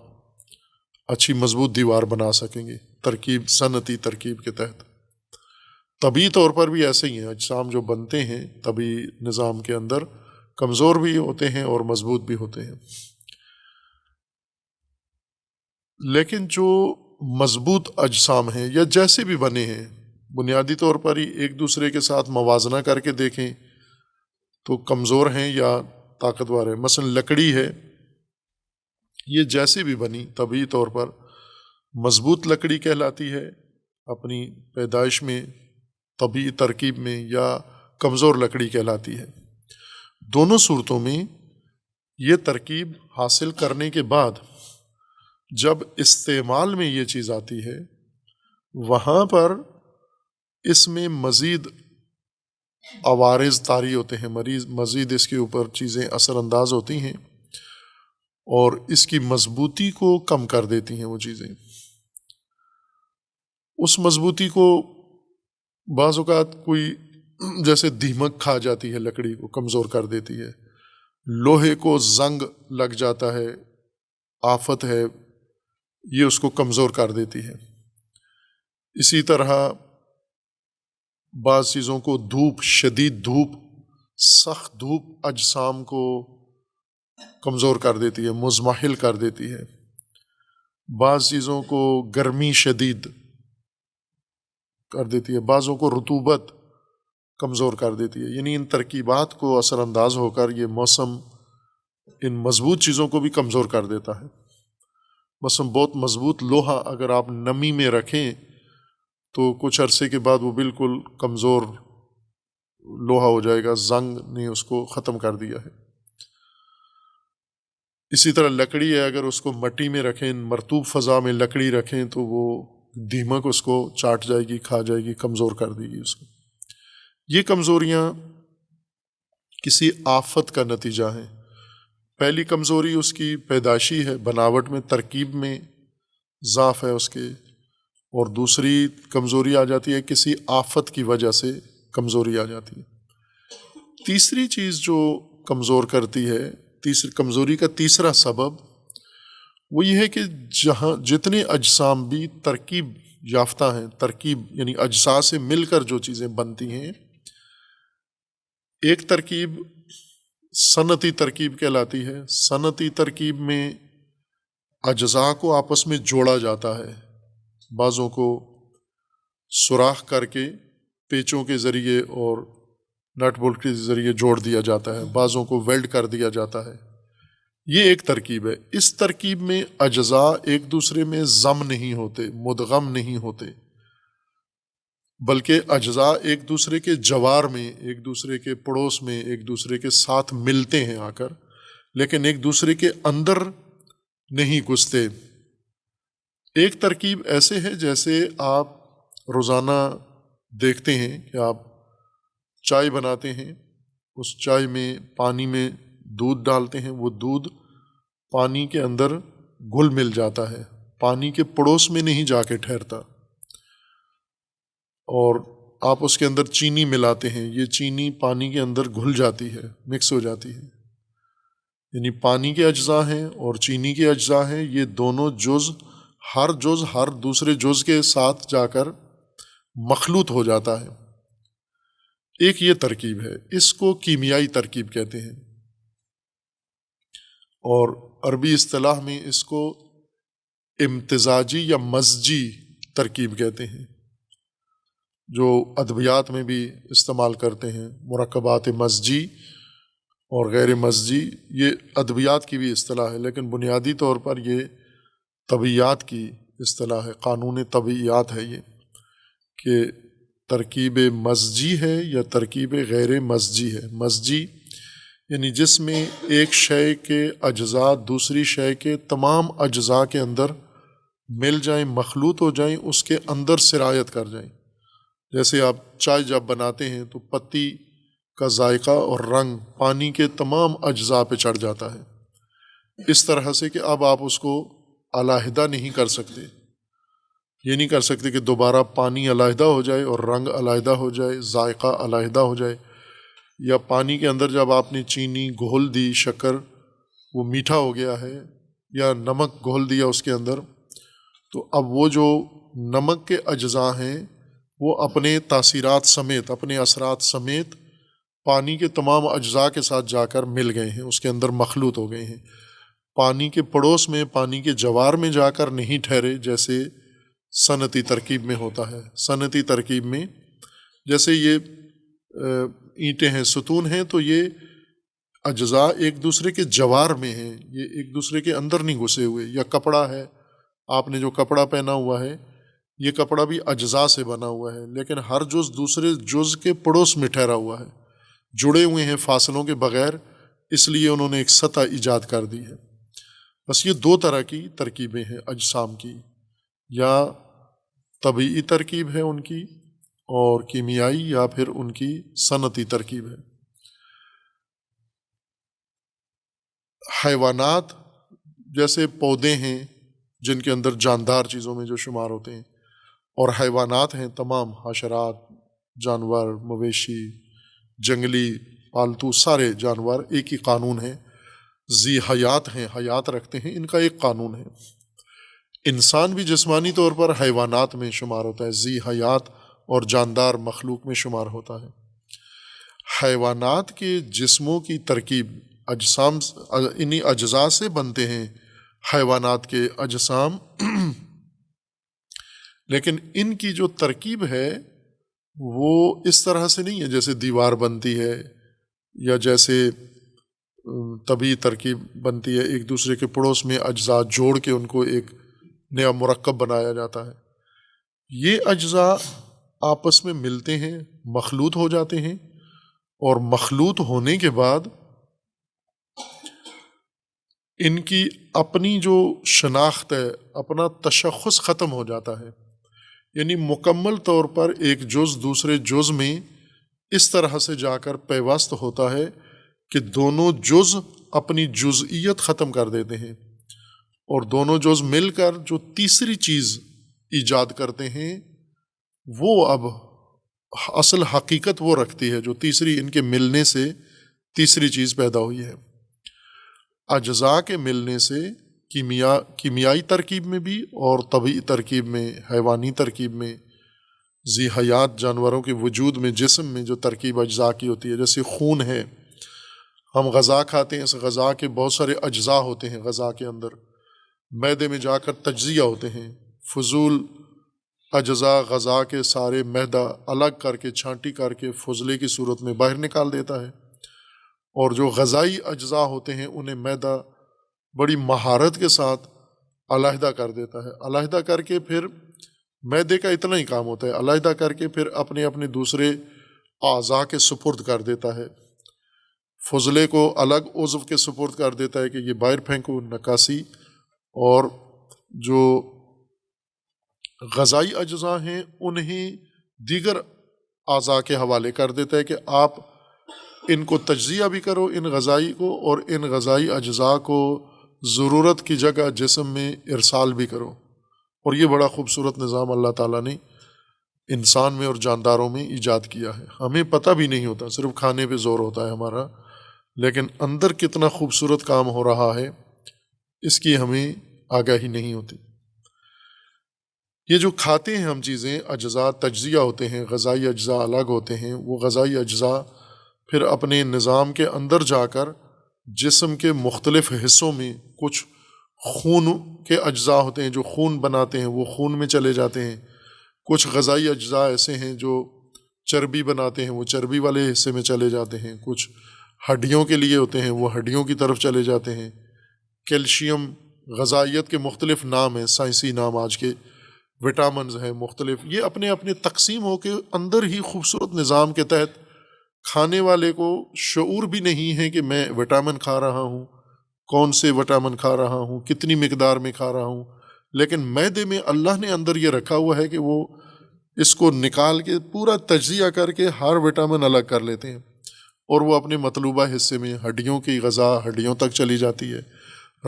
اچھی مضبوط دیوار بنا سکیں گے ترکیب، صنعتی ترکیب کے تحت۔ طبعی طور پر بھی ایسے ہی ہیں، اجسام جو بنتے ہیں طبعی نظام کے اندر کمزور بھی ہوتے ہیں اور مضبوط بھی ہوتے ہیں۔ لیکن جو مضبوط اجسام ہیں یا جیسے بھی بنے ہیں، بنیادی طور پر ہی ایک دوسرے کے ساتھ موازنہ کر کے دیکھیں تو کمزور ہیں یا طاقتور ہیں۔ مثلا لکڑی ہے، یہ جیسے بھی بنی طبعی طور پر مضبوط لکڑی کہلاتی ہے اپنی پیدائش میں، طبعی ترکیب میں، یا کمزور لکڑی کہلاتی ہے۔ دونوں صورتوں میں یہ ترکیب حاصل کرنے کے بعد جب استعمال میں یہ چیز آتی ہے، وہاں پر اس میں مزید عوارض طاری ہوتے ہیں، مزید اس کے اوپر چیزیں اثر انداز ہوتی ہیں اور اس کی مضبوطی کو کم کر دیتی ہیں وہ چیزیں۔ اس مضبوطی کو بعض اوقات کوئی جیسے دیمک کھا جاتی ہے، لکڑی کو کمزور کر دیتی ہے، لوہے کو زنگ لگ جاتا ہے، آفت ہے، یہ اس کو کمزور کر دیتی ہے۔ اسی طرح بعض چیزوں کو دھوپ، شدید دھوپ، سخت دھوپ اجسام کو کمزور کر دیتی ہے، مزمحل کر دیتی ہے۔ بعض چیزوں کو گرمی شدید کر دیتی ہے، بعضوں کو رطوبت کمزور کر دیتی ہے۔ یعنی ان ترکیبات کو اثر انداز ہو کر یہ موسم ان مضبوط چیزوں کو بھی کمزور کر دیتا ہے۔ مثلا بہت مضبوط لوہا اگر آپ نمی میں رکھیں تو کچھ عرصے کے بعد وہ بالکل کمزور لوہا ہو جائے گا، زنگ نے اس کو ختم کر دیا ہے۔ اسی طرح لکڑی ہے، اگر اس کو مٹی میں رکھیں، مرطوب فضا میں لکڑی رکھیں تو وہ دیمک اس کو چاٹ جائے گی، کھا جائے گی، کمزور کر دے گی اس کو۔ یہ کمزوریاں کسی آفت کا نتیجہ ہیں۔ پہلی کمزوری اس کی پیدائشی ہے، بناوٹ میں، ترکیب میں ضعف ہے اس کے، اور دوسری کمزوری آ جاتی ہے کسی آفت کی وجہ سے کمزوری آ جاتی ہے۔ تیسری چیز جو کمزور کرتی ہے، کمزوری کا تیسرا سبب وہ یہ ہے کہ جتنے اجسام بھی ترکیب یافتہ ہیں، ترکیب یعنی اجزاء سے مل کر جو چیزیں بنتی ہیں، ایک ترکیب صنعتی ترکیب کہلاتی ہے۔ صنعتی ترکیب میں اجزاء کو آپس میں جوڑا جاتا ہے، بعضوں کو سوراخ کر کے پیچوں کے ذریعے اور نٹ بولٹ کے ذریعے جوڑ دیا جاتا ہے، بعضوں کو ویلڈ کر دیا جاتا ہے۔ یہ ایک ترکیب ہے۔ اس ترکیب میں اجزاء ایک دوسرے میں ضم نہیں ہوتے، مدغم نہیں ہوتے، بلکہ اجزاء ایک دوسرے کے جوار میں، ایک دوسرے کے پڑوس میں، ایک دوسرے کے ساتھ ملتے ہیں آ کر، لیکن ایک دوسرے کے اندر نہیں گھستے۔ ایک ترکیب ایسے ہے جیسے آپ روزانہ دیکھتے ہیں کہ آپ چائے بناتے ہیں، اس چائے میں پانی میں دودھ ڈالتے ہیں، وہ دودھ پانی کے اندر گھل مل جاتا ہے، پانی کے پڑوس میں نہیں جا کے ٹھہرتا۔ اور آپ اس کے اندر چینی ملاتے ہیں، یہ چینی پانی کے اندر گھل جاتی ہے، مکس ہو جاتی ہے، یعنی پانی کے اجزاء ہیں اور چینی کے اجزاء ہیں، یہ دونوں جز ہر دوسرے جز کے ساتھ جا کر مخلوط ہو جاتا ہے۔ ایک یہ ترکیب ہے، اس کو کیمیائی ترکیب کہتے ہیں، اور عربی اصطلاح میں اس کو امتزاجی یا مزجی ترکیب کہتے ہیں، جو ادویات میں بھی استعمال کرتے ہیں۔ مرکبات مزجی اور غیر مزجی یہ ادویات کی بھی اصطلاح ہے، لیکن بنیادی طور پر یہ طبیعیات کی اصطلاح ہے، قانون طبیعیات ہے یہ، کہ ترکیب مزجی ہے یا ترکیب غیر مزجی ہے۔ مزجی یعنی جس میں ایک شے کے اجزاء دوسری شے کے تمام اجزاء کے اندر مل جائیں، مخلوط ہو جائیں، اس کے اندر سرایت کر جائیں۔ جیسے آپ چائے جب بناتے ہیں تو پتی کا ذائقہ اور رنگ پانی کے تمام اجزاء پہ چڑھ جاتا ہے، اس طرح سے کہ اب آپ اس کو علیحدہ نہیں کر سکتے۔ یہ نہیں کر سکتے کہ دوبارہ پانی علیحدہ ہو جائے اور رنگ علیحدہ ہو جائے، ذائقہ علیحدہ ہو جائے، یا پانی کے اندر جب آپ نے چینی گھول دی، شکر وہ میٹھا ہو گیا ہے، یا نمک گھول دیا اس کے اندر، تو اب وہ جو نمک کے اجزاء ہیں وہ اپنے تاثیرات سمیت، اپنے اثرات سمیت پانی کے تمام اجزاء کے ساتھ جا کر مل گئے ہیں، اس کے اندر مخلوط ہو گئے ہیں، پانی کے پڑوس میں، پانی کے جوار میں جا کر نہیں ٹھہرے، جیسے صنعتی ترکیب میں ہوتا ہے۔ صنعتی ترکیب میں جیسے یہ اینٹیں ہیں، ستون ہیں، تو یہ اجزاء ایک دوسرے کے جوار میں ہیں، یہ ایک دوسرے کے اندر نہیں گھسے ہوئے۔ یا کپڑا ہے، آپ نے جو کپڑا پہنا ہوا ہے، یہ کپڑا بھی اجزاء سے بنا ہوا ہے، لیکن ہر جز دوسرے جز کے پڑوس میں ٹھہرا ہوا ہے، جڑے ہوئے ہیں فاصلوں کے بغیر، اس لیے انہوں نے ایک سطح ایجاد کر دی ہے۔ بس یہ دو طرح کی ترکیبیں ہیں اجسام کی، یا طبیعی ترکیب ہے ان کی اور کیمیائی، یا پھر ان کی صنعتی ترکیب ہے۔ حیوانات جیسے پودے ہیں جن کے اندر جاندار چیزوں میں جو شمار ہوتے ہیں، اور حیوانات ہیں تمام حشرات، جانور، مویشی، جنگلی، پالتو سارے جانور، ایک ہی قانون ہے، ذی حیات ہیں، حیات رکھتے ہیں، ان کا ایک قانون ہے۔ انسان بھی جسمانی طور پر حیوانات میں شمار ہوتا ہے، ذی حیات اور جاندار مخلوق میں شمار ہوتا ہے۔ حیوانات کے جسموں کی ترکیب اجسام انہی اجزاء سے بنتے ہیں، حیوانات کے اجسام، لیکن ان کی جو ترکیب ہے وہ اس طرح سے نہیں ہے جیسے دیوار بنتی ہے یا جیسے طبیعی ترکیب بنتی ہے، ایک دوسرے کے پڑوس میں اجزاء جوڑ کے ان کو ایک نیا مرکب بنایا جاتا ہے۔ یہ اجزاء آپس میں ملتے ہیں، مخلوط ہو جاتے ہیں، اور مخلوط ہونے کے بعد ان کی اپنی جو شناخت ہے، اپنا تشخص ختم ہو جاتا ہے، یعنی مکمل طور پر ایک جز دوسرے جز میں اس طرح سے جا کر پیوست ہوتا ہے کہ دونوں جز اپنی جزئیت ختم کر دیتے ہیں اور دونوں جز مل کر جو تیسری چیز ایجاد کرتے ہیں وہ اب اصل حقیقت وہ رکھتی ہے جو تیسری ان کے ملنے سے تیسری چیز پیدا ہوئی ہے۔ اجزاء کے ملنے سے کیمیائی ترکیب میں بھی اور طبعی ترکیب میں، حیوانی ترکیب میں، ذی حیات جانوروں کے وجود میں، جسم میں جو ترکیب اجزاء کی ہوتی ہے، جیسے خون ہے، ہم غذا کھاتے ہیں، اس غذا کے بہت سارے اجزاء ہوتے ہیں، غذا کے اندر معدے میں جا کر تجزیہ ہوتے ہیں، فضول اجزاء غذا کے سارے معدہ الگ کر کے چھانٹی کر کے فضلے کی صورت میں باہر نکال دیتا ہے، اور جو غذائی اجزاء ہوتے ہیں انہیں معدہ بڑی مہارت کے ساتھ علیحدہ کر دیتا ہے، علیحدہ کر کے پھر معدے کا اتنا ہی کام ہوتا ہے، علیحدہ کر کے پھر اپنے اپنے دوسرے اعضاء کے سپرد کر دیتا ہے، فضلے کو الگ عضو کے سپرد کر دیتا ہے کہ یہ باہر پھینکو، نکاسی، اور جو غذائی اجزاء ہیں انہیں دیگر اعضاء کے حوالے کر دیتا ہے کہ آپ ان کو تجزیہ بھی کرو، ان غذائی کو، اور ان غذائی اجزاء کو ضرورت کی جگہ جسم میں ارسال بھی کرو۔ اور یہ بڑا خوبصورت نظام اللہ تعالیٰ نے انسان میں اور جانداروں میں ایجاد کیا ہے، ہمیں پتہ بھی نہیں ہوتا، صرف کھانے پہ زور ہوتا ہے ہمارا، لیکن اندر کتنا خوبصورت کام ہو رہا ہے اس کی ہمیں آگاہی نہیں ہوتی۔ یہ جو کھاتے ہیں ہم چیزیں، اجزاء تجزیہ ہوتے ہیں، غذائی اجزاء الگ ہوتے ہیں، وہ غذائی اجزاء پھر اپنے نظام کے اندر جا کر جسم کے مختلف حصوں میں، کچھ خون کے اجزاء ہوتے ہیں جو خون بناتے ہیں، وہ خون میں چلے جاتے ہیں، کچھ غذائی اجزاء ایسے ہیں جو چربی بناتے ہیں، وہ چربی والے حصے میں چلے جاتے ہیں، کچھ ہڈیوں کے لیے ہوتے ہیں، وہ ہڈیوں کی طرف چلے جاتے ہیں، کیلشیم، غذائیت کے مختلف نام ہیں، سائنسی نام آج کے، وٹامنز ہیں مختلف، یہ اپنے اپنے تقسیم ہو کے اندر ہی خوبصورت نظام کے تحت کھانے والے کو شعور بھی نہیں ہے کہ میں وٹامن کھا رہا ہوں، کون سے وٹامن کھا رہا ہوں، کتنی مقدار میں کھا رہا ہوں، لیکن معدے میں اللہ نے اندر یہ رکھا ہوا ہے کہ وہ اس کو نکال کے پورا تجزیہ کر کے ہر وٹامن الگ کر لیتے ہیں، اور وہ اپنے مطلوبہ حصے میں، ہڈیوں کی غذا ہڈیوں تک چلی جاتی ہے،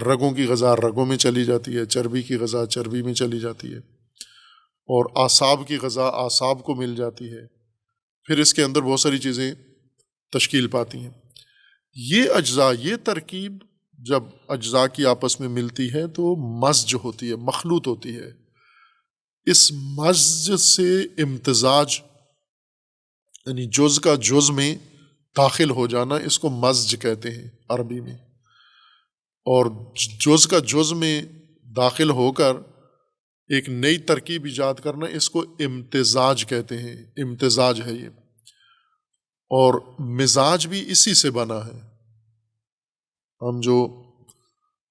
رگوں کی غذا رگوں میں چلی جاتی ہے، چربی کی غذا چربی میں چلی جاتی ہے، اور اعصاب کی غذا اعصاب کو مل جاتی ہے، پھر اس کے اندر بہت ساری چیزیں تشکیل پاتی ہیں۔ یہ اجزاء، یہ ترکیب جب اجزاء کی آپس میں ملتی ہے تو مزج ہوتی ہے، مخلوط ہوتی ہے، اس مزج سے امتزاج یعنی جز کا جز میں داخل ہو جانا، اس کو مزج کہتے ہیں عربی میں، اور جز کا جز میں داخل ہو کر ایک نئی ترکیب ایجاد کرنا، اس کو امتزاج کہتے ہیں، امتزاج ہے یہ، اور مزاج بھی اسی سے بنا ہے۔ ہم جو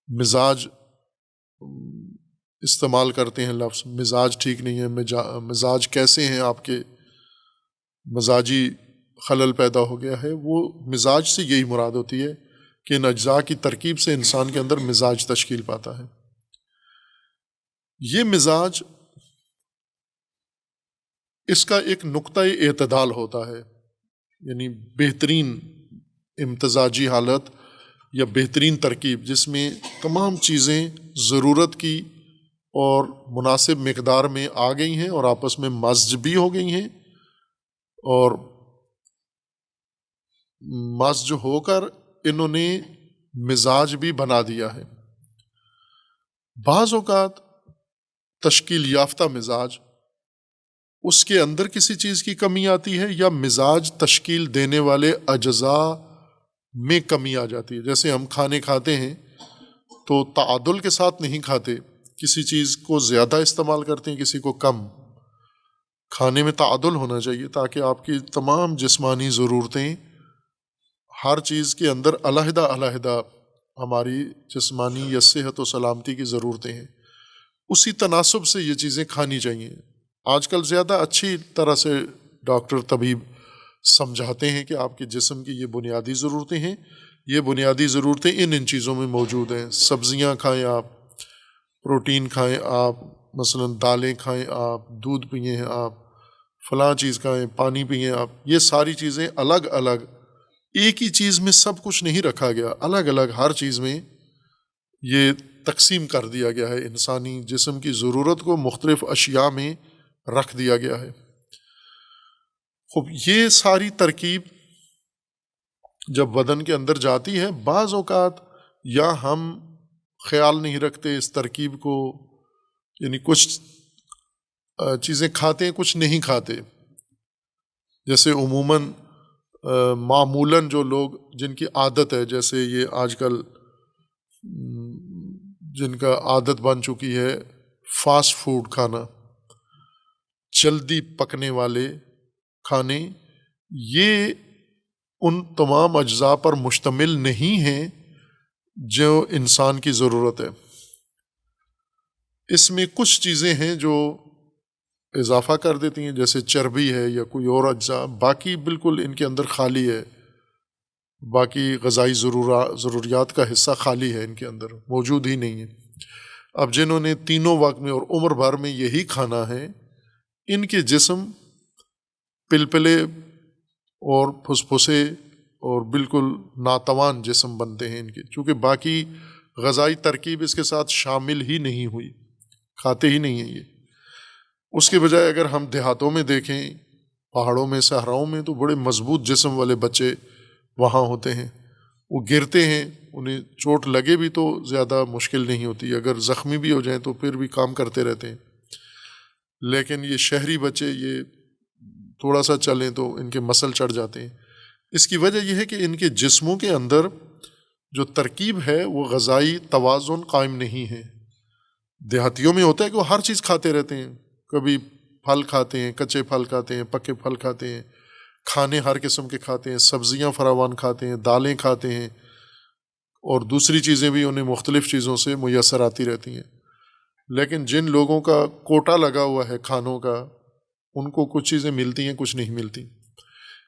مزاج استعمال کرتے ہیں لفظ مزاج ٹھیک نہیں ہے، مزاج کیسے ہیں آپ کے، مزاجی خلل پیدا ہو گیا ہے، وہ مزاج سے یہی مراد ہوتی ہے کہ ان اجزاء کی ترکیب سے انسان کے اندر مزاج تشکیل پاتا ہے۔ یہ مزاج، اس کا ایک نقطۂ اعتدال ہوتا ہے، یعنی بہترین امتزاجی حالت یا بہترین ترکیب جس میں تمام چیزیں ضرورت کی اور مناسب مقدار میں آ گئی ہیں اور آپس میں مزج بھی ہو گئی ہیں، اور مزج ہو کر انہوں نے مزاج بھی بنا دیا ہے۔ بعض اوقات تشکیل یافتہ مزاج، اس کے اندر کسی چیز کی کمی آتی ہے، یا مزاج تشکیل دینے والے اجزاء میں کمی آ جاتی ہے۔ جیسے ہم کھانے کھاتے ہیں تو تعادل کے ساتھ نہیں کھاتے، کسی چیز کو زیادہ استعمال کرتے ہیں، کسی کو کم۔ کھانے میں تعادل ہونا چاہیے تاکہ آپ کی تمام جسمانی ضرورتیں، ہر چیز کے اندر علیحدہ علیحدہ ہماری جسمانی یا صحت و سلامتی کی ضرورتیں ہیں، اسی تناسب سے یہ چیزیں کھانی چاہیے۔ آج کل زیادہ اچھی طرح سے ڈاکٹر طبیب سمجھاتے ہیں کہ آپ کے جسم کی یہ بنیادی ضرورتیں ہیں، یہ بنیادی ضرورتیں ان چیزوں میں موجود ہیں، سبزیاں کھائیں آپ، پروٹین کھائیں آپ، مثلا دالیں کھائیں آپ، دودھ پئیں آپ، فلاں چیز کھائیں، پانی پئیں آپ، یہ ساری چیزیں الگ الگ، ایک ہی چیز میں سب کچھ نہیں رکھا گیا، الگ الگ ہر چیز میں یہ تقسیم کر دیا گیا ہے، انسانی جسم کی ضرورت کو مختلف اشیاء میں رکھ دیا گیا ہے۔ خب یہ ساری ترکیب جب بدن کے اندر جاتی ہے، بعض اوقات یا ہم خیال نہیں رکھتے اس ترکیب کو، یعنی کچھ چیزیں کھاتے ہیں کچھ نہیں کھاتے، جیسے عموماً معمولاً جو لوگ جن کی عادت ہے، جیسے یہ آج کل جن کا عادت بن چکی ہے فاسٹ فوڈ کھانا، جلدی پکنے والے کھانے، یہ ان تمام اجزاء پر مشتمل نہیں ہیں جو انسان کی ضرورت ہے۔ اس میں کچھ چیزیں ہیں جو اضافہ کر دیتی ہیں، جیسے چربی ہے یا کوئی اور اجزاء، باقی بالکل ان کے اندر خالی ہے، باقی غذائی ضروریات کا حصہ خالی ہے، ان کے اندر موجود ہی نہیں ہے۔ اب جنہوں نے تینوں وقت میں اور عمر بھر میں یہی کھانا ہے، ان کے جسم پلپلے اور پھسپھسے اور بالکل ناتوان جسم بنتے ہیں ان کے، چونکہ باقی غذائی ترکیب اس کے ساتھ شامل ہی نہیں ہوئی، کھاتے ہی نہیں ہیں یہ۔ اس کے بجائے اگر ہم دیہاتوں میں دیکھیں، پہاڑوں میں، صحراؤں میں، تو بڑے مضبوط جسم والے بچے وہاں ہوتے ہیں، وہ گرتے ہیں، انہیں چوٹ لگے بھی تو زیادہ مشکل نہیں ہوتی، اگر زخمی بھی ہو جائیں تو پھر بھی کام کرتے رہتے ہیں۔ لیکن یہ شہری بچے، یہ تھوڑا سا چلیں تو ان کے مسل چڑھ جاتے ہیں۔ اس کی وجہ یہ ہے کہ ان کے جسموں کے اندر جو ترکیب ہے وہ غذائی توازن قائم نہیں ہے۔ دیہاتیوں میں ہوتا ہے کہ وہ ہر چیز کھاتے رہتے ہیں، کبھی پھل کھاتے ہیں، کچے پھل کھاتے ہیں، پکے پھل کھاتے ہیں، کھانے ہر قسم کے کھاتے ہیں، سبزیاں فراوان کھاتے ہیں، دالیں کھاتے ہیں، اور دوسری چیزیں بھی انہیں مختلف چیزوں سے میسر آتی رہتی ہیں۔ لیکن جن لوگوں کا کوٹا لگا ہوا ہے کھانوں کا، ان کو کچھ چیزیں ملتی ہیں، کچھ نہیں ملتی،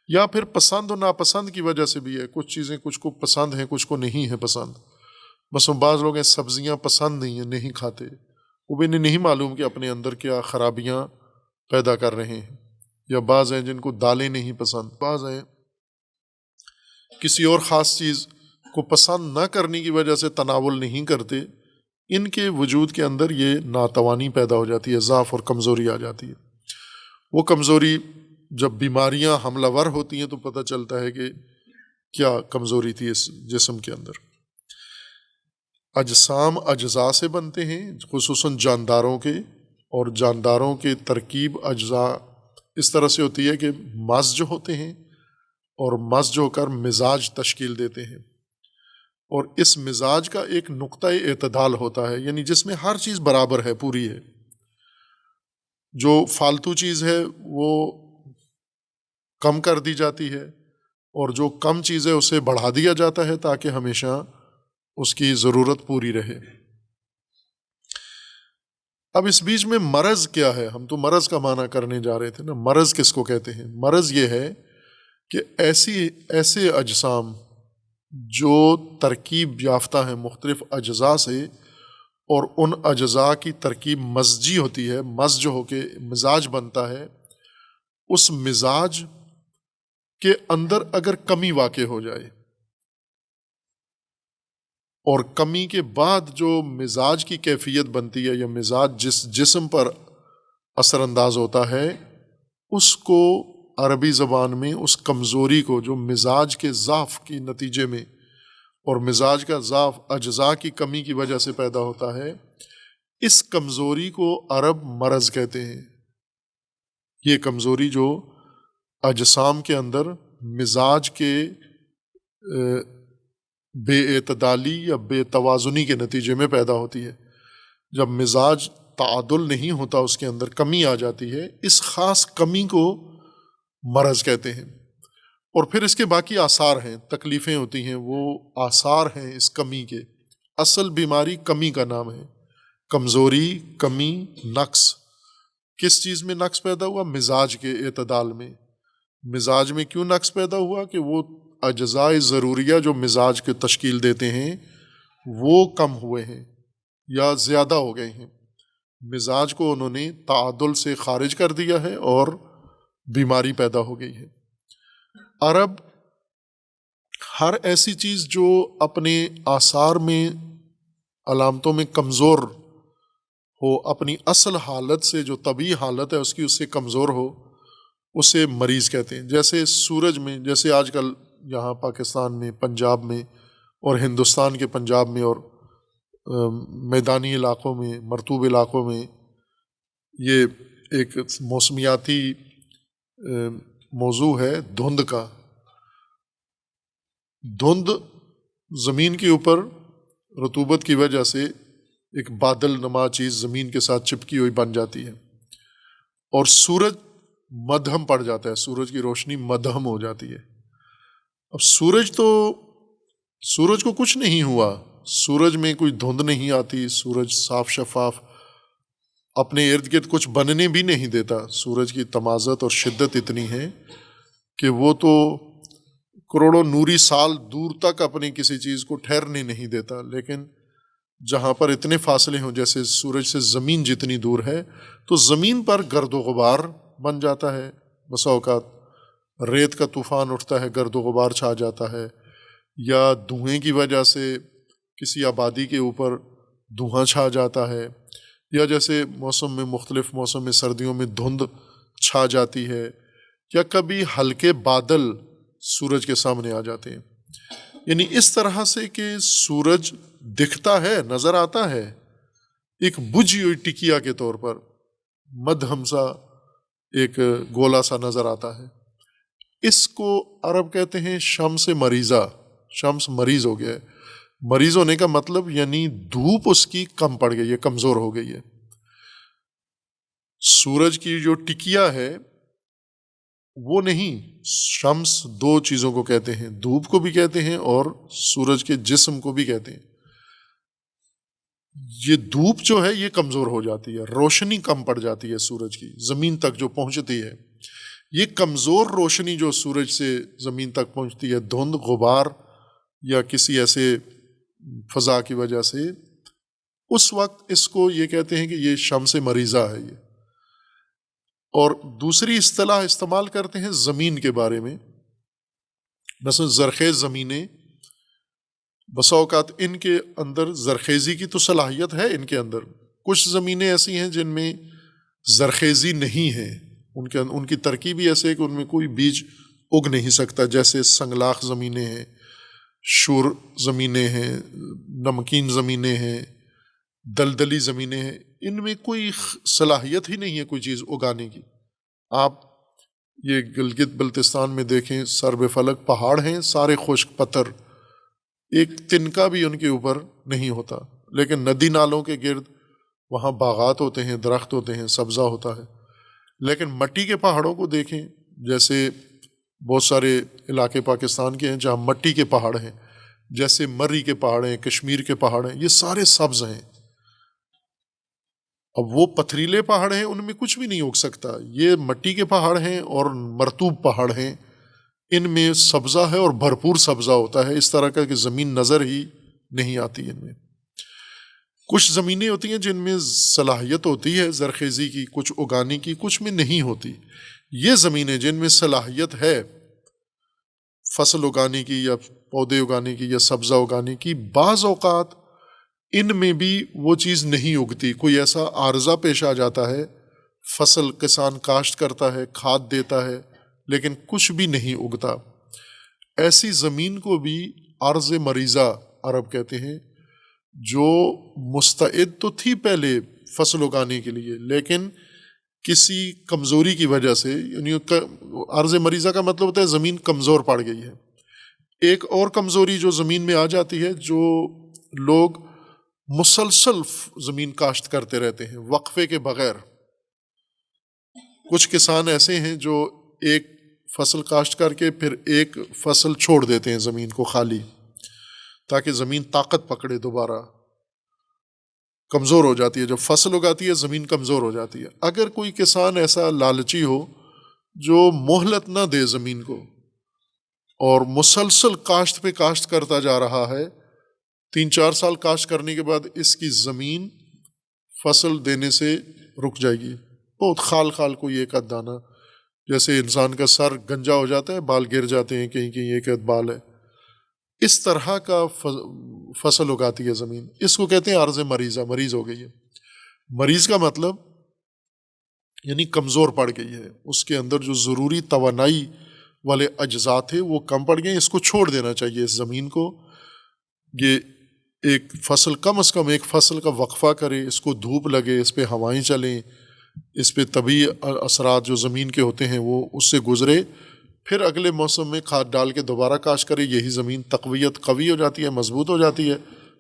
یا پھر پسند و ناپسند کی وجہ سے بھی ہے، کچھ چیزیں کچھ کو پسند ہیں، کچھ کو نہیں ہے پسند۔ مثلا بعض لوگ ہیں سبزیاں پسند نہیں ہیں، نہیں کھاتے، وہ بھی انہیں نہیں معلوم کہ اپنے اندر کیا خرابیاں پیدا کر رہے ہیں۔ یا بعض ہیں جن کو دالیں نہیں پسند، بعض ہیں کسی اور خاص چیز کو پسند نہ کرنے کی وجہ سے تناول نہیں کرتے، ان کے وجود کے اندر یہ ناتوانی پیدا ہو جاتی ہے، ضعف اور کمزوری آ جاتی ہے۔ وہ کمزوری جب بیماریاں حملہ ور ہوتی ہیں تو پتہ چلتا ہے کہ کیا کمزوری تھی اس جسم کے اندر۔ اجسام اجزاء سے بنتے ہیں، خصوصاً جانداروں کے، اور جانداروں کے ترکیب اجزاء اس طرح سے ہوتی ہے کہ مزج ہوتے ہیں، اور مزج ہو کر مزاج تشکیل دیتے ہیں، اور اس مزاج کا ایک نقطۂ اعتدال ہوتا ہے، یعنی جس میں ہر چیز برابر ہے، پوری ہے۔ جو فالتو چیز ہے وہ کم کر دی جاتی ہے، اور جو کم چیز ہے اسے بڑھا دیا جاتا ہے تاکہ ہمیشہ اس کی ضرورت پوری رہے۔ اب اس بیچ میں مرض کیا ہے؟ ہم تو مرض کا معنی کرنے جا رہے تھے نا۔ مرض کس کو کہتے ہیں؟ مرض یہ ہے کہ ایسے اجسام جو ترکیب یافتہ ہیں مختلف اجزاء سے، اور ان اجزاء کی ترکیب مزجی ہوتی ہے، مزج ہو کے مزاج بنتا ہے، اس مزاج کے اندر اگر کمی واقع ہو جائے، اور کمی کے بعد جو مزاج کی کیفیت بنتی ہے، یا مزاج جس جسم پر اثر انداز ہوتا ہے، اس کو عربی زبان میں اس کمزوری کو جو مزاج کے ضعف کے نتیجے میں، اور مزاج کا ضعف اجزاء کی کمی کی وجہ سے پیدا ہوتا ہے، اس کمزوری کو عرب مرض کہتے ہیں۔ یہ کمزوری جو اجسام کے اندر مزاج کے بے اعتدالی یا بے توازنی کے نتیجے میں پیدا ہوتی ہے، جب مزاج تعادل نہیں ہوتا، اس کے اندر کمی آ جاتی ہے، اس خاص کمی کو مرض کہتے ہیں۔ اور پھر اس کے باقی آثار ہیں، تکلیفیں ہوتی ہیں، وہ آثار ہیں اس کمی کے۔ اصل بیماری کمی کا نام ہے، کمزوری، کمی، نقص۔ کس چیز میں نقص پیدا ہوا؟ مزاج کے اعتدال میں۔ مزاج میں کیوں نقص پیدا ہوا؟ کہ وہ اجزاء ضروریہ جو مزاج کے تشکیل دیتے ہیں وہ کم ہوئے ہیں یا زیادہ ہو گئے ہیں، مزاج کو انہوں نے تعادل سے خارج کر دیا ہے اور بیماری پیدا ہو گئی ہے۔ عرب ہر ایسی چیز جو اپنے آثار میں علامتوں میں کمزور ہو، اپنی اصل حالت سے جو طبیعی حالت ہے اس سے کمزور ہو، اسے مریض کہتے ہیں۔ جیسے سورج میں، جیسے آج کل یہاں پاکستان میں پنجاب میں اور ہندوستان کے پنجاب میں اور میدانی علاقوں میں، مرطوب علاقوں میں یہ ایک موسمیاتی موضوع ہے دھند کا۔ دھند زمین کے اوپر رطوبت کی وجہ سے ایک بادل نما چیز زمین کے ساتھ چپکی ہوئی بن جاتی ہے، اور سورج مدھم پڑ جاتا ہے، سورج کی روشنی مدھم ہو جاتی ہے۔ اب سورج کو کچھ نہیں ہوا، سورج میں کوئی دھند نہیں آتی، سورج صاف شفاف اپنے ارد گرد کچھ بننے بھی نہیں دیتا۔ سورج کی تمازت اور شدت اتنی ہے کہ وہ تو کروڑوں نوری سال دور تک اپنی کسی چیز کو ٹھہرنے نہیں دیتا، لیکن جہاں پر اتنے فاصلے ہوں، جیسے سورج سے زمین جتنی دور ہے، تو زمین پر گرد و غبار بن جاتا ہے، بسا اوقات ریت کا طوفان اٹھتا ہے، گرد و غبار چھا جاتا ہے، یا دھوئیں کی وجہ سے کسی آبادی کے اوپر دھواں چھا جاتا ہے، یا جیسے موسم میں، مختلف موسم میں، سردیوں میں دھند چھا جاتی ہے، یا کبھی ہلکے بادل سورج کے سامنے آ جاتے ہیں۔ یعنی اس طرح سے کہ سورج دکھتا ہے، نظر آتا ہے ایک بجھی ہوئی ٹکیا کے طور پر، مدھم سا ایک گولا سا نظر آتا ہے۔ اس کو عرب کہتے ہیں شمس مریضہ، شمس مریض ہو گیا ہے۔ مریض ہونے کا مطلب یعنی دھوپ اس کی کم پڑ گئی ہے، کمزور ہو گئی ہے۔ سورج کی جو ٹکیا ہے وہ نہیں، شمس دو چیزوں کو کہتے ہیں، دھوپ کو بھی کہتے ہیں اور سورج کے جسم کو بھی کہتے ہیں۔ یہ دھوپ جو ہے یہ کمزور ہو جاتی ہے، روشنی کم پڑ جاتی ہے سورج کی، زمین تک جو پہنچتی ہے، یہ کمزور روشنی جو سورج سے زمین تک پہنچتی ہے، دھند، غبار یا کسی ایسے فضا کی وجہ سے، اس وقت اس کو یہ کہتے ہیں کہ یہ شمس مریضہ ہے۔ یہ اور دوسری اصطلاح استعمال کرتے ہیں زمین کے بارے میں، مثلا زرخیز زمینیں، بسا اوقات ان کے اندر زرخیزی کی تو صلاحیت ہے، ان کے اندر کچھ زمینیں ایسی ہیں جن میں زرخیزی نہیں ہے، ان کی ترکیب ہی ایسے ہے کہ ان میں کوئی بیج اگ نہیں سکتا، جیسے سنگلاخ زمینیں ہیں، شور زمینیں ہیں، نمکین زمینیں ہیں، دلدلی زمینیں ہیں، ان میں کوئی صلاحیت ہی نہیں ہے کوئی چیز اگانے کی۔ آپ یہ گلگت بلتستان میں دیکھیں، سرب فلک پہاڑ ہیں، سارے خشک پتھر، ایک تنکا بھی ان کے اوپر نہیں ہوتا، لیکن ندی نالوں کے گرد وہاں باغات ہوتے ہیں، درخت ہوتے ہیں، سبزہ ہوتا ہے۔ لیکن مٹی کے پہاڑوں کو دیکھیں، جیسے بہت سارے علاقے پاکستان کے ہیں جہاں مٹی کے پہاڑ ہیں، جیسے مری کے پہاڑ ہیں، کشمیر کے پہاڑ ہیں، یہ سارے سبز ہیں۔ اب وہ پتھریلے پہاڑ ہیں، ان میں کچھ بھی نہیں اگ سکتا، یہ مٹی کے پہاڑ ہیں اور مرطوب پہاڑ ہیں، ان میں سبزہ ہے اور بھرپور سبزہ ہوتا ہے، اس طرح کا کہ زمین نظر ہی نہیں آتی ان میں۔ کچھ زمینیں ہوتی ہیں جن میں صلاحیت ہوتی ہے زرخیزی کی، کچھ اگانے کی، کچھ میں نہیں ہوتی۔ یہ زمینیں جن میں صلاحیت ہے فصل اگانے کی یا پودے اگانے کی یا سبزہ اگانے کی، بعض اوقات ان میں بھی وہ چیز نہیں اگتی، کوئی ایسا عارضہ پیش آ جاتا ہے، فصل کسان کاشت کرتا ہے، کھاد دیتا ہے، لیکن کچھ بھی نہیں اگتا۔ ایسی زمین کو بھی ارض مریضہ عرب کہتے ہیں، جو مستعد تو تھی پہلے فصل اگانے کے لیے، لیکن کسی کمزوری کی وجہ سے، یعنی ارض مریضہ کا مطلب ہوتا ہے زمین کمزور پڑ گئی ہے۔ ایک اور کمزوری جو زمین میں آ جاتی ہے، جو لوگ مسلسل زمین کاشت کرتے رہتے ہیں وقفے کے بغیر۔ کچھ کسان ایسے ہیں جو ایک فصل کاشت کر کے پھر ایک فصل چھوڑ دیتے ہیں زمین کو خالی، تاکہ زمین طاقت پکڑے، دوبارہ کمزور ہو جاتی ہے، جب فصل اگاتی ہے زمین کمزور ہو جاتی ہے۔ اگر کوئی کسان ایسا لالچی ہو جو مہلت نہ دے زمین کو اور مسلسل کاشت پہ کاشت کرتا جا رہا ہے، 3-4 سال کاشت کرنے کے بعد اس کی زمین فصل دینے سے رک جائے گی، بہت خال خال کوئی ایک آدھ دانہ، جیسے انسان کا سر گنجا ہو جاتا ہے، بال گر جاتے ہیں، کہیں کہیں ایک آدھ بال ہے، اس طرح کا فصل اگاتی ہے زمین، اس کو کہتے ہیں عرض مریضہ، مریض ہو گئی ہے۔ مریض کا مطلب یعنی کمزور پڑ گئی ہے، اس کے اندر جو ضروری توانائی والے اجزاء تھے وہ کم پڑ گئے، اس کو چھوڑ دینا چاہیے اس زمین کو۔ یہ ایک فصل کم از کم ایک فصل کا وقفہ کرے، اس کو دھوپ لگے، اس پہ ہوائیں چلیں، اس پہ طبعی اثرات جو زمین کے ہوتے ہیں وہ اس سے گزرے، پھر اگلے موسم میں کھاد ڈال کے دوبارہ کاشت کرے، یہی زمین تقویت قوی ہو جاتی ہے، مضبوط ہو جاتی ہے،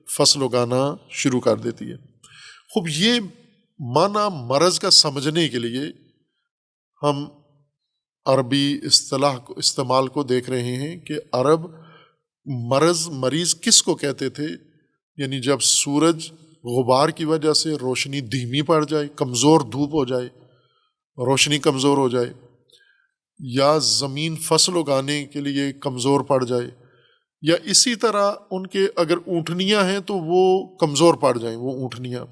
فصل اگانا شروع کر دیتی ہے۔ خوب یہ معنی مرض کا سمجھنے کے لیے ہم عربی اصطلاح کو استعمال کو دیکھ رہے ہیں کہ عرب مریض کس کو کہتے تھے؟ یعنی جب سورج غبار کی وجہ سے روشنی دھیمی پڑ جائے، کمزور دھوپ ہو جائے، روشنی کمزور ہو جائے، یا زمین فصل اگانے کے لیے کمزور پڑ جائے، یا اسی طرح ان کے اگر اونٹنیاں ہیں تو وہ کمزور پڑ جائیں، وہ اونٹنیاں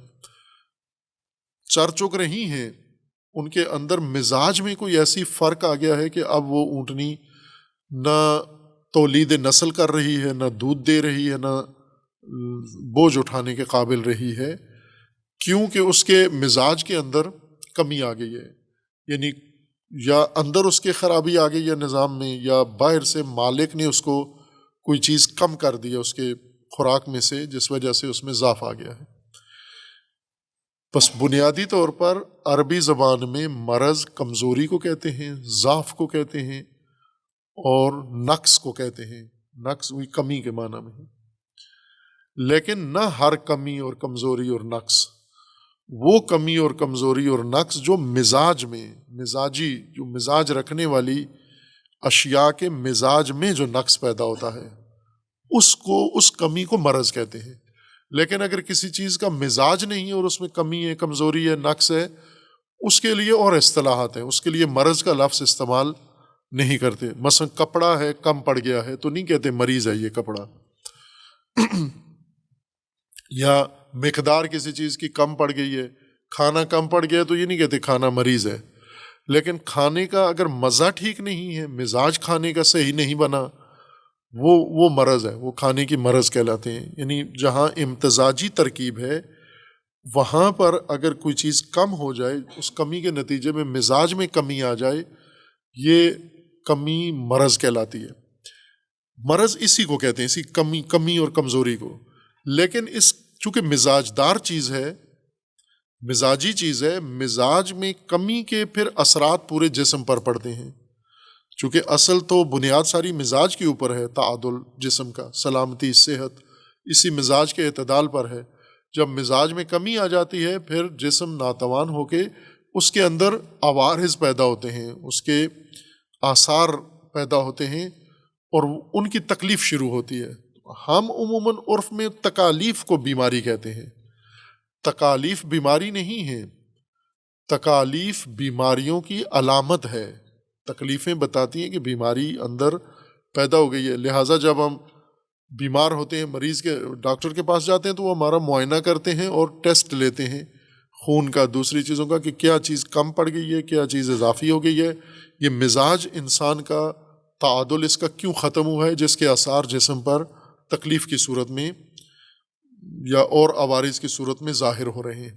چر چک رہی ہیں، ان کے اندر مزاج میں کوئی ایسی فرق آ گیا ہے کہ اب وہ اونٹنی نہ تولید نسل کر رہی ہے، نہ دودھ دے رہی ہے، نہ بوجھ اٹھانے کے قابل رہی ہے، کیونکہ اس کے مزاج کے اندر کمی آ گئی ہے، یعنی یا اندر اس کے خرابی آ گئی ہے نظام میں، یا باہر سے مالک نے اس کو کوئی چیز کم کر دی ہے اس کے خوراک میں سے، جس وجہ سے اس میں ضعف آ گیا ہے۔ بس بنیادی طور پر عربی زبان میں مرض کمزوری کو کہتے ہیں، ضعف کو کہتے ہیں، اور نقص کو کہتے ہیں۔ نقص ہوئی کمی کے معنی میں ہے، لیکن نہ ہر کمی اور کمزوری اور نقص، وہ کمی اور کمزوری اور نقص جو مزاج میں، جو مزاج رکھنے والی اشیاء کے مزاج میں جو نقص پیدا ہوتا ہے، اس کمی کو مرض کہتے ہیں۔ لیکن اگر کسی چیز کا مزاج نہیں ہے اور اس میں کمی ہے، کمزوری ہے، نقص ہے، اس کے لیے اور اصطلاحات ہیں، اس کے لیے مرض کا لفظ استعمال نہیں کرتے۔ مثلا کپڑا ہے کم پڑ گیا ہے تو نہیں کہتے مریض ہے یہ کپڑا، یا مقدار کسی چیز کی کم پڑ گئی ہے، کھانا کم پڑ گیا تو یہ نہیں کہتے کھانا مریض ہے۔ لیکن کھانے کا اگر مزہ ٹھیک نہیں ہے، مزاج کھانے کا صحیح نہیں بنا، وہ مرض ہے، وہ کھانے کی مرض کہلاتے ہیں۔ یعنی جہاں امتزاجی ترکیب ہے وہاں پر اگر کوئی چیز کم ہو جائے، اس کمی کے نتیجے میں مزاج میں کمی آ جائے، یہ کمی مرض کہلاتی ہے۔ مرض اسی کو کہتے ہیں، اسی کمی اور کمزوری کو۔ لیکن چونکہ مزاج دار چیز ہے، مزاجی چیز ہے، مزاج میں کمی کے پھر اثرات پورے جسم پر پڑتے ہیں، چونکہ اصل تو بنیاد ساری مزاج کے اوپر ہے، تعادل جسم کا، سلامتی، صحت، اسی مزاج کے اعتدال پر ہے۔ جب مزاج میں کمی آ جاتی ہے پھر جسم ناتوان ہو کے اس کے اندر عوارض پیدا ہوتے ہیں، اس کے آثار پیدا ہوتے ہیں اور ان کی تکلیف شروع ہوتی ہے۔ ہم عموماً عرف میں تکالیف کو بیماری کہتے ہیں۔ تکالیف بیماری نہیں ہے، تکالیف بیماریوں کی علامت ہے۔ تکلیفیں بتاتی ہیں کہ بیماری اندر پیدا ہو گئی ہے، لہٰذا جب ہم بیمار ہوتے ہیں، مریض کے ڈاکٹر کے پاس جاتے ہیں تو وہ ہمارا معائنہ کرتے ہیں اور ٹیسٹ لیتے ہیں خون کا، دوسری چیزوں کا، کہ کیا چیز کم پڑ گئی ہے، کیا چیز اضافی ہو گئی ہے، یہ مزاج انسان کا تعادل اس کا کیوں ختم ہوا ہے، جس کے آثار جسم پر تکلیف کی صورت میں یا اور عوارض کی صورت میں ظاہر ہو رہے ہیں۔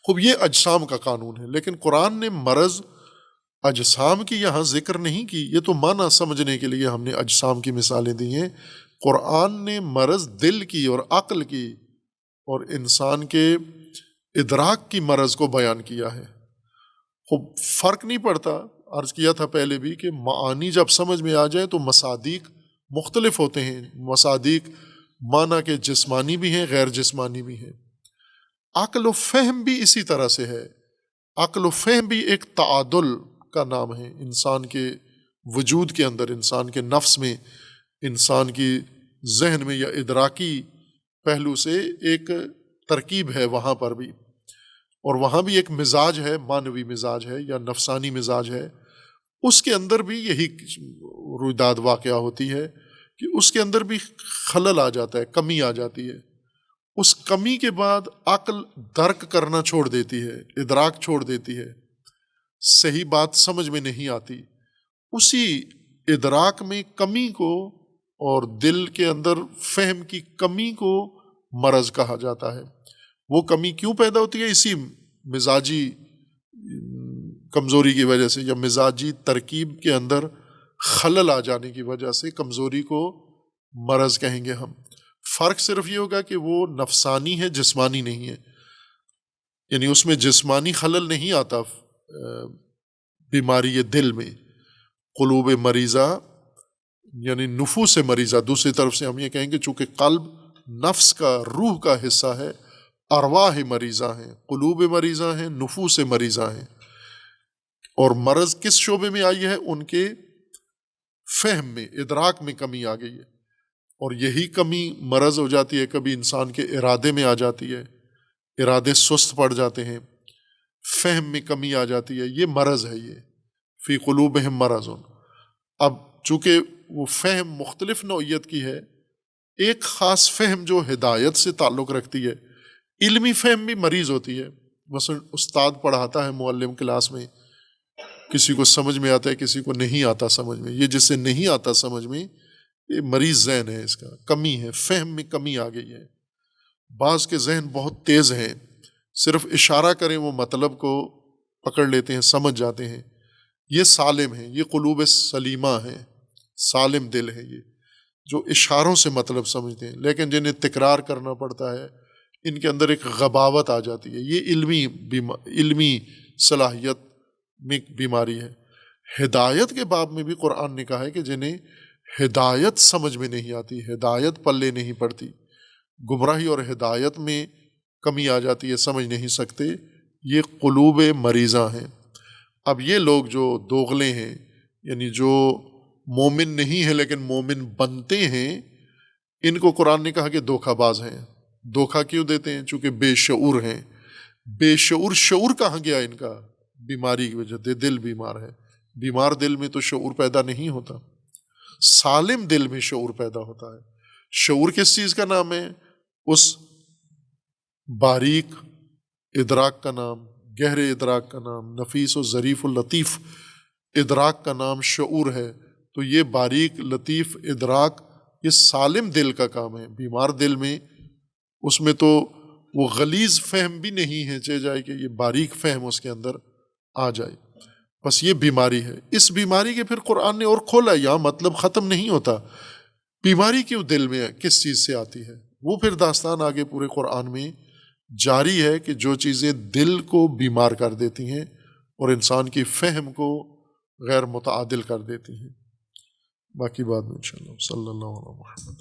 خوب یہ اجسام کا قانون ہے، لیکن قرآن نے مرض اجسام کی یہاں ذکر نہیں کی، یہ تو معنی سمجھنے کے لیے ہم نے اجسام کی مثالیں دی ہیں۔ قرآن نے مرض دل کی اور عقل کی اور انسان کے ادراک کی مرض کو بیان کیا ہے۔ خوب فرق نہیں پڑتا، عرض کیا تھا پہلے بھی کہ معانی جب سمجھ میں آ جائے تو مصادیق مختلف ہوتے ہیں، مصادیق معنی کے جسمانی بھی ہیں، غیر جسمانی بھی ہیں۔ عقل و فہم بھی اسی طرح سے ہے، عقل و فہم بھی ایک تعادل کا نام ہے، انسان کے وجود کے اندر، انسان کے نفس میں، انسان کی ذہن میں یا ادراکی پہلو سے ایک ترکیب ہے وہاں پر بھی، اور وہاں بھی ایک مزاج ہے، معنوی مزاج ہے یا نفسانی مزاج ہے، اس کے اندر بھی یہی رویداد واقعہ ہوتی ہے کہ اس کے اندر بھی خلل آ جاتا ہے، کمی آ جاتی ہے۔ اس کمی کے بعد عقل درک کرنا چھوڑ دیتی ہے، ادراک چھوڑ دیتی ہے، صحیح بات سمجھ میں نہیں آتی، اسی ادراک میں کمی کو اور دل کے اندر فہم کی کمی کو مرض کہا جاتا ہے۔ وہ کمی کیوں پیدا ہوتی ہے؟ اسی مزاجی کمزوری کی وجہ سے، یا مزاجی ترکیب کے اندر خلل آ جانے کی وجہ سے کمزوری کو مرض کہیں گے ہم۔ فرق صرف یہ ہوگا کہ وہ نفسانی ہے، جسمانی نہیں ہے، یعنی اس میں جسمانی خلل نہیں آتا۔ بیماری دل میں قلوب مریضہ یعنی نفوس مریضہ، دوسری طرف سے ہم یہ کہیں گے چونکہ قلب نفس کا، روح کا حصہ ہے، ارواح مریضہ ہیں، قلوب مریضہ ہیں، نفوس مریضہ ہیں۔ اور مرض کس شعبے میں آئی ہے؟ ان کے فہم میں، ادراک میں کمی آ گئی ہے، اور یہی کمی مرض ہو جاتی ہے۔ کبھی انسان کے ارادے میں آ جاتی ہے، ارادے سست پڑ جاتے ہیں، فہم میں کمی آ جاتی ہے، یہ مرض ہے۔ یہ فی قلوبہم مرض۔ اب چونکہ وہ فہم مختلف نوعیت کی ہے، ایک خاص فہم جو ہدایت سے تعلق رکھتی ہے، علمی فہم بھی مریض ہوتی ہے۔ مثلا استاد پڑھاتا ہے، معلم کلاس میں، کسی کو سمجھ میں آتا ہے، کسی کو نہیں آتا سمجھ میں۔ یہ جسے نہیں آتا سمجھ میں، یہ مریض ذہن ہے، اس کا کمی ہے، فہم میں کمی آ گئی ہے۔ بعض کے ذہن بہت تیز ہیں، صرف اشارہ کریں وہ مطلب کو پکڑ لیتے ہیں، سمجھ جاتے ہیں۔ یہ سالم ہیں، یہ قلوب سلیمہ ہیں، سالم دل ہے یہ، جو اشاروں سے مطلب سمجھتے ہیں، لیکن جنہیں تکرار کرنا پڑتا ہے، ان کے اندر ایک غباوت آ جاتی ہے۔ یہ علمی صلاحیت میں بیماری ہے۔ ہدایت کے باب میں بھی قرآن نے کہا ہے کہ جنہیں ہدایت سمجھ میں نہیں آتی، ہدایت پلے نہیں پڑتی، گمراہی اور ہدایت میں کمی آ جاتی ہے، سمجھ نہیں سکتے، یہ قلوب مریضہ ہیں۔ اب یہ لوگ جو دوغلے ہیں، یعنی جو مومن نہیں ہیں لیکن مومن بنتے ہیں، ان کو قرآن نے کہا کہ دھوکہ باز ہیں۔ دھوکہ کیوں دیتے ہیں؟ چونکہ بے شعور ہیں۔ بے شعور، شعور کہاں گیا ان کا؟ بیماری کی وجہ سے دل بیمار ہے۔ بیمار دل میں تو شعور پیدا نہیں ہوتا، سالم دل میں شعور پیدا ہوتا ہے۔ شعور کس چیز کا نام ہے؟ اس باریک ادراک کا نام، گہرے ادراک کا نام، نفیس و ظریف و لطیف ادراک کا نام شعور ہے۔ تو یہ باریک لطیف ادراک، یہ سالم دل کا کام ہے۔ بیمار دل میں، اس میں تو وہ غلیظ فہم بھی نہیں ہے، چاہے جائے کہ یہ باریک فہم اس کے اندر آ جائے، بس یہ بیماری ہے۔ اس بیماری کے پھر قرآن نے اور کھولا، یہاں مطلب ختم نہیں ہوتا۔ بیماری کیوں دل میں کس چیز سے آتی ہے؟ وہ پھر داستان آگے پورے قرآن میں جاری ہے کہ جو چیزیں دل کو بیمار کر دیتی ہیں اور انسان کی فہم کو غیر متعادل کر دیتی ہیں۔ باقی بعد میں انشاءاللہ۔ صلی اللہ علیہ وسلم۔